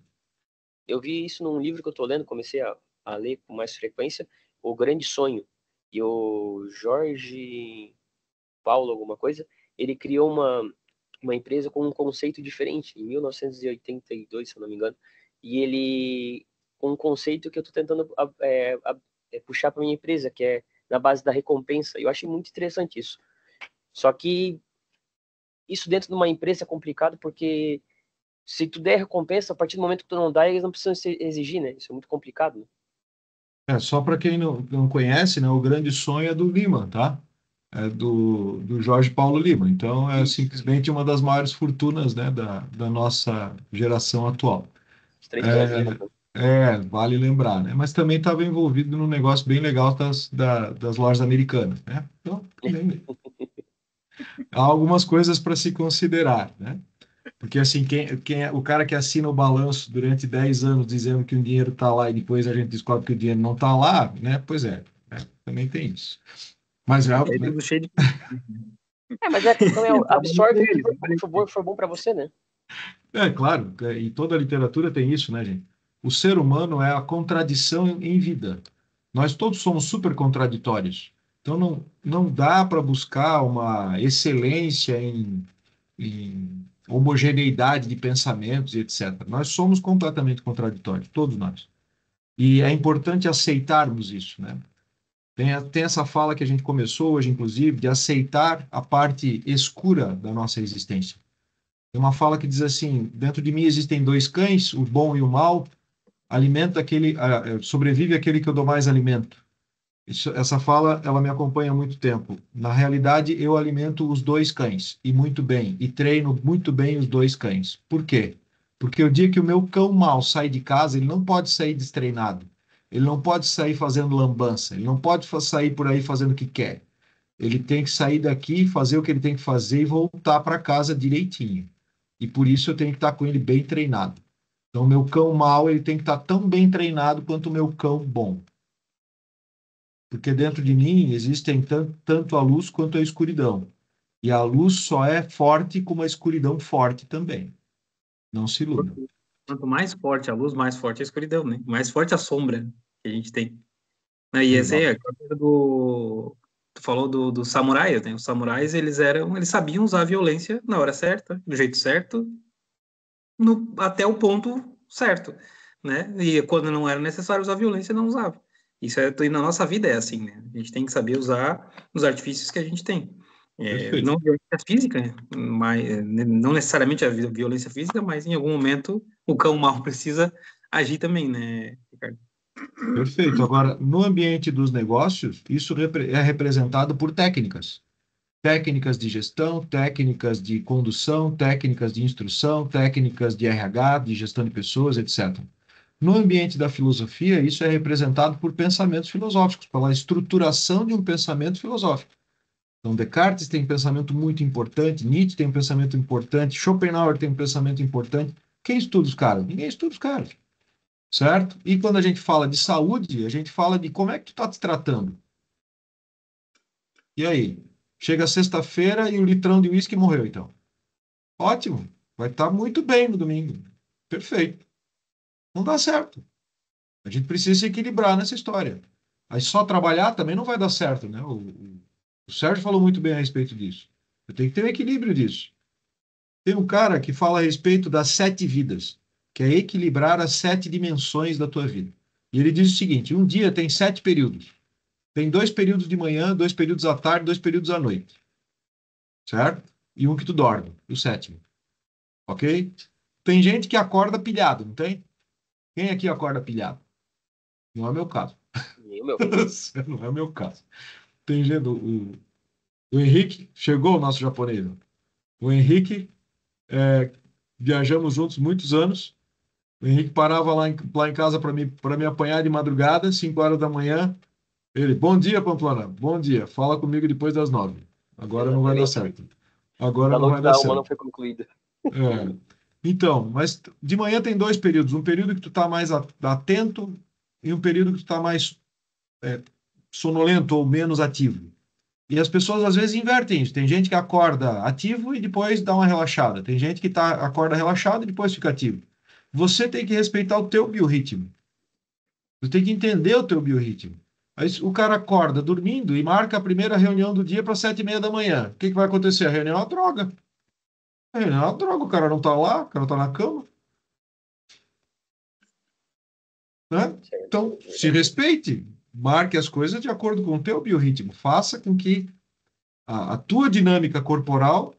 Speaker 7: Eu vi isso num livro que eu estou lendo, comecei a ler com mais frequência, O Grande Sonho. E o Jorge Paulo, alguma coisa, ele criou uma empresa com um conceito diferente, em 1982, se eu não me engano. E ele, com um conceito que eu estou tentando puxar para minha empresa, que é na base da recompensa. Eu achei muito interessante isso. Só que isso dentro de uma empresa é complicado porque se tu der recompensa, a partir do momento que tu não dá, eles não precisam exigir, né? Isso é muito complicado, né?
Speaker 1: Só para quem não conhece, né, o Grande Sonho é do Lima, tá? É do Jorge Paulo Lima. Então, é
Speaker 7: Isso.
Speaker 1: simplesmente uma das maiores fortunas, né, da nossa geração atual.
Speaker 7: Os 3 Brasil.
Speaker 1: Vale lembrar, né? Mas também estava envolvido num negócio bem legal das lojas americanas, né? Então, há algumas coisas para se considerar, né? Porque assim, o cara que assina o balanço durante 10 anos dizendo que o dinheiro está lá e depois a gente descobre que o dinheiro não está lá, né? Pois é, né? Também tem isso. Mas já,
Speaker 6: É
Speaker 1: né?
Speaker 6: tudo cheio de.
Speaker 7: Mas a questão é absorve o que
Speaker 6: Deles, né?
Speaker 7: for bom para você, né?
Speaker 1: É claro, e toda a literatura tem isso, né, gente? O ser humano é a contradição em vida. Nós todos somos super contraditórios. Então não dá para buscar uma excelência em homogeneidade de pensamentos e etc. Nós somos completamente contraditórios, todos nós. E é importante aceitarmos isso, né? Tem essa fala que a gente começou hoje, inclusive, de aceitar a parte escura da nossa existência. Tem uma fala que diz assim: dentro de mim existem dois cães, o bom e o mal, sobrevive aquele que eu dou mais alimento. Essa fala, ela me acompanha há muito tempo. Na realidade, eu alimento os dois cães, e muito bem, e treino muito bem os dois cães. Por quê? Porque o dia que o meu cão mau sai de casa, ele não pode sair destreinado. Ele não pode sair fazendo lambança. Ele não pode sair por aí fazendo o que quer. Ele tem que sair daqui, fazer o que ele tem que fazer e voltar para casa direitinho. E por isso eu tenho que estar com ele bem treinado. Então, o meu cão mau, ele tem que estar tão bem treinado quanto o meu cão bom. Porque dentro de mim existem tanto a luz quanto a escuridão. E a luz só é forte como a escuridão forte também. Não se iludam.
Speaker 6: Quanto mais forte a luz, mais forte a escuridão, né? Mais forte a sombra que a gente tem. E essa aí é a coisa do... Tu falou dos samurais, né? Os samurais, eles sabiam usar a violência na hora certa, do jeito certo, até o ponto certo, né? E quando não era necessário usar violência, não usava. Isso e na nossa vida é assim, né? A gente tem que saber usar os artifícios que a gente tem. Não violência física, né? Mas, não necessariamente a violência física, mas em algum momento o cão mal precisa agir também, né, Ricardo?
Speaker 1: Perfeito. Agora, no ambiente dos negócios, isso é representado por técnicas. Técnicas de gestão, técnicas de condução, técnicas de instrução, técnicas de RH, de gestão de pessoas, etc. No ambiente da filosofia, isso é representado por pensamentos filosóficos, pela estruturação de um pensamento filosófico. Então, Descartes tem um pensamento muito importante, Nietzsche tem um pensamento importante, Schopenhauer tem um pensamento importante. Quem estuda os caras? Ninguém estuda os caras, certo? E quando a gente fala de saúde, a gente fala de como é que tu está te tratando. E aí? Chega sexta-feira e o litrão de uísque morreu, então. Ótimo, vai estar muito bem no domingo. Perfeito. Não dá certo. A gente precisa se equilibrar nessa história. Aí só trabalhar também não vai dar certo, né? O Sérgio falou muito bem a respeito disso. Eu tenho que ter um equilíbrio disso. Tem um cara que fala a respeito das 7 vidas, que é equilibrar as 7 dimensões da tua vida. E ele diz o seguinte: um dia tem 7 períodos. Tem 2 períodos de manhã, 2 períodos à tarde, 2 períodos à noite. Certo? E um que tu dorme, o 7º. Ok? Tem gente que acorda pilhado, não tem? Quem aqui acorda pilhado? Não é o meu caso. Não é o meu caso. Tem gente, o Henrique, chegou o nosso japonês. O Henrique, viajamos juntos muitos anos. O Henrique parava lá em casa para me apanhar de madrugada, 5 horas da manhã. Ele, bom dia, Pamplona. Bom dia. Fala comigo depois das 9. Agora não vai dar certo. Agora não vai dar certo.
Speaker 7: Não foi concluída.
Speaker 1: Então, mas de manhã tem 2 períodos. Um período que tu está mais atento e um período que tu está mais sonolento ou menos ativo. E as pessoas às vezes invertem isso. Tem gente que acorda ativo e depois dá uma relaxada. Tem gente que acorda relaxado e depois fica ativo. Você tem que respeitar o teu biorritmo. Você tem que entender o teu biorritmo. Aí o cara acorda dormindo e marca a primeira reunião do dia para 7h30 da manhã. O que vai acontecer? A reunião é uma droga. A reunião é uma droga. O cara não está lá, o cara está na cama. Né? Então, se respeite. Marque as coisas de acordo com o teu biorritmo. Faça com que a tua dinâmica corporal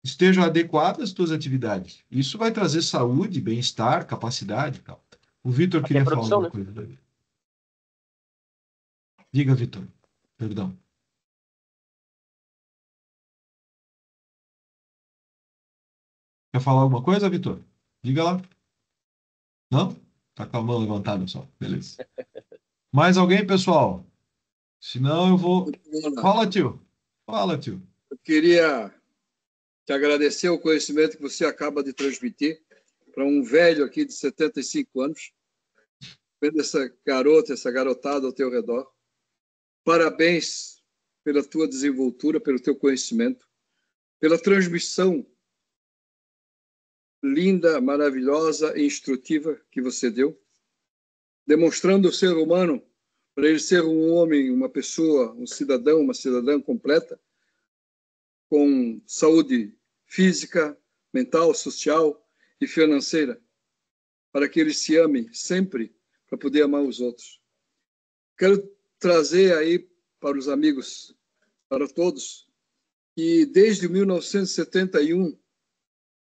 Speaker 1: esteja adequada às tuas atividades. Isso vai trazer saúde, bem-estar, capacidade e tal. O Vitor queria falar alguma coisa daí. Diga, Vitor. Perdão. Quer falar alguma coisa, Vitor? Diga lá. Não? Tá com a mão levantada só. Beleza. Mais alguém, pessoal? Senão eu vou... Fala, tio. Fala, tio.
Speaker 8: Eu queria te agradecer o conhecimento que você acaba de transmitir para um velho aqui de 75 anos, vendo essa garota, essa garotada ao teu redor. Parabéns pela tua desenvoltura, pelo teu conhecimento, pela transmissão linda, maravilhosa e instrutiva que você deu, demonstrando o ser humano, para ele ser um homem, uma pessoa, um cidadão, uma cidadã completa, com saúde física, mental, social e financeira, para que ele se ame sempre, para poder amar os outros. Quero trazer aí para os amigos, para todos, que desde 1971,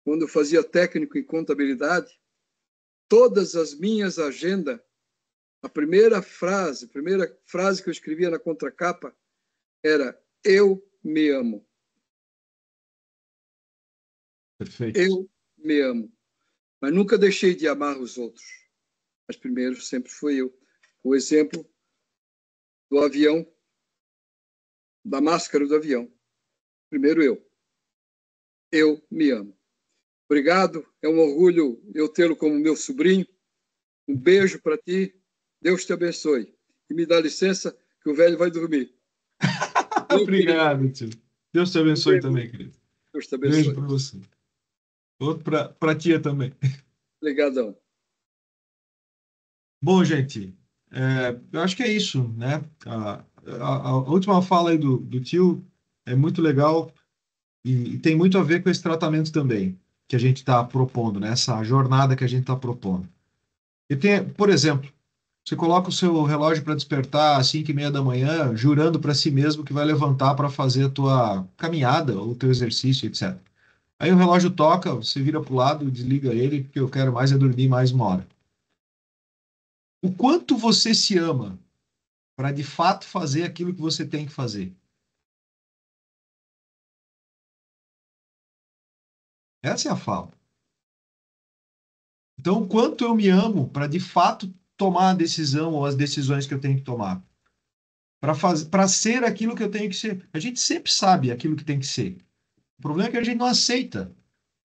Speaker 8: quando eu fazia técnico em contabilidade, todas as minhas agendas, a primeira frase que eu escrevia na contracapa era: eu me amo.
Speaker 1: Perfeito.
Speaker 8: Eu me amo. Mas nunca deixei de amar os outros. Mas primeiro sempre fui eu. O exemplo do avião, da máscara do avião. Primeiro eu. Eu me amo. Obrigado. É um orgulho eu tê-lo como meu sobrinho. Um beijo para ti. Deus te abençoe. E me dá licença que o velho vai dormir.
Speaker 1: Obrigado, tio. Deus te abençoe também, querido.
Speaker 8: Deus te abençoe.
Speaker 1: Beijo para você. Outro para a tia também.
Speaker 8: Obrigadão.
Speaker 1: Bom, gente, eu acho que é isso, né? A última fala aí do tio é muito legal e tem muito a ver com esse tratamento também que a gente está propondo, né? Essa jornada que a gente está propondo. E tem, por exemplo, você coloca o seu relógio para despertar às 5:30 da manhã, jurando para si mesmo que vai levantar para fazer a tua caminhada ou o teu exercício, etc. Aí o relógio toca, você vira para o lado, desliga ele, porque eu quero mais é dormir mais 1 hora. O quanto você se ama para de fato fazer aquilo que você tem que fazer? Essa é a fala. Então, o quanto eu me amo para de fato tomar a decisão ou as decisões que eu tenho que tomar? Para ser aquilo que eu tenho que ser. A gente sempre sabe aquilo que tem que ser. O problema é que a gente não aceita.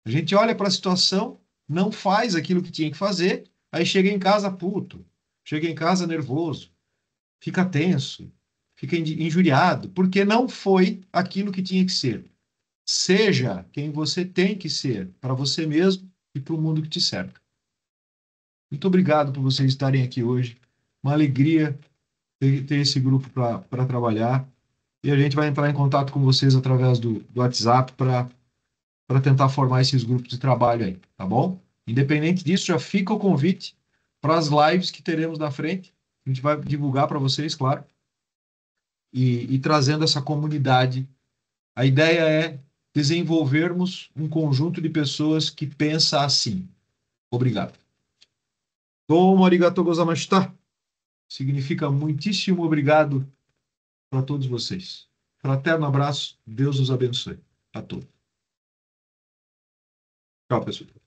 Speaker 1: A gente olha para a situação, não faz aquilo que tinha que fazer, aí chega em casa puto, chega em casa nervoso, fica tenso, fica injuriado, porque não foi aquilo que tinha que ser. Seja quem você tem que ser para você mesmo e para o mundo que te cerca. Muito obrigado por vocês estarem aqui hoje. Uma alegria ter esse grupo para trabalhar. E a gente vai entrar em contato com vocês através do WhatsApp para tentar formar esses grupos de trabalho aí, tá bom? Independente disso, já fica o convite para as lives que teremos na frente. A gente vai divulgar para vocês, claro. E trazendo essa comunidade. A ideia é desenvolvermos um conjunto de pessoas que pensa assim. Obrigado. Domo arigatou gozaimashita. Significa muitíssimo obrigado para todos vocês. Fraterno abraço. Deus os abençoe. A todos. Tchau, pessoal.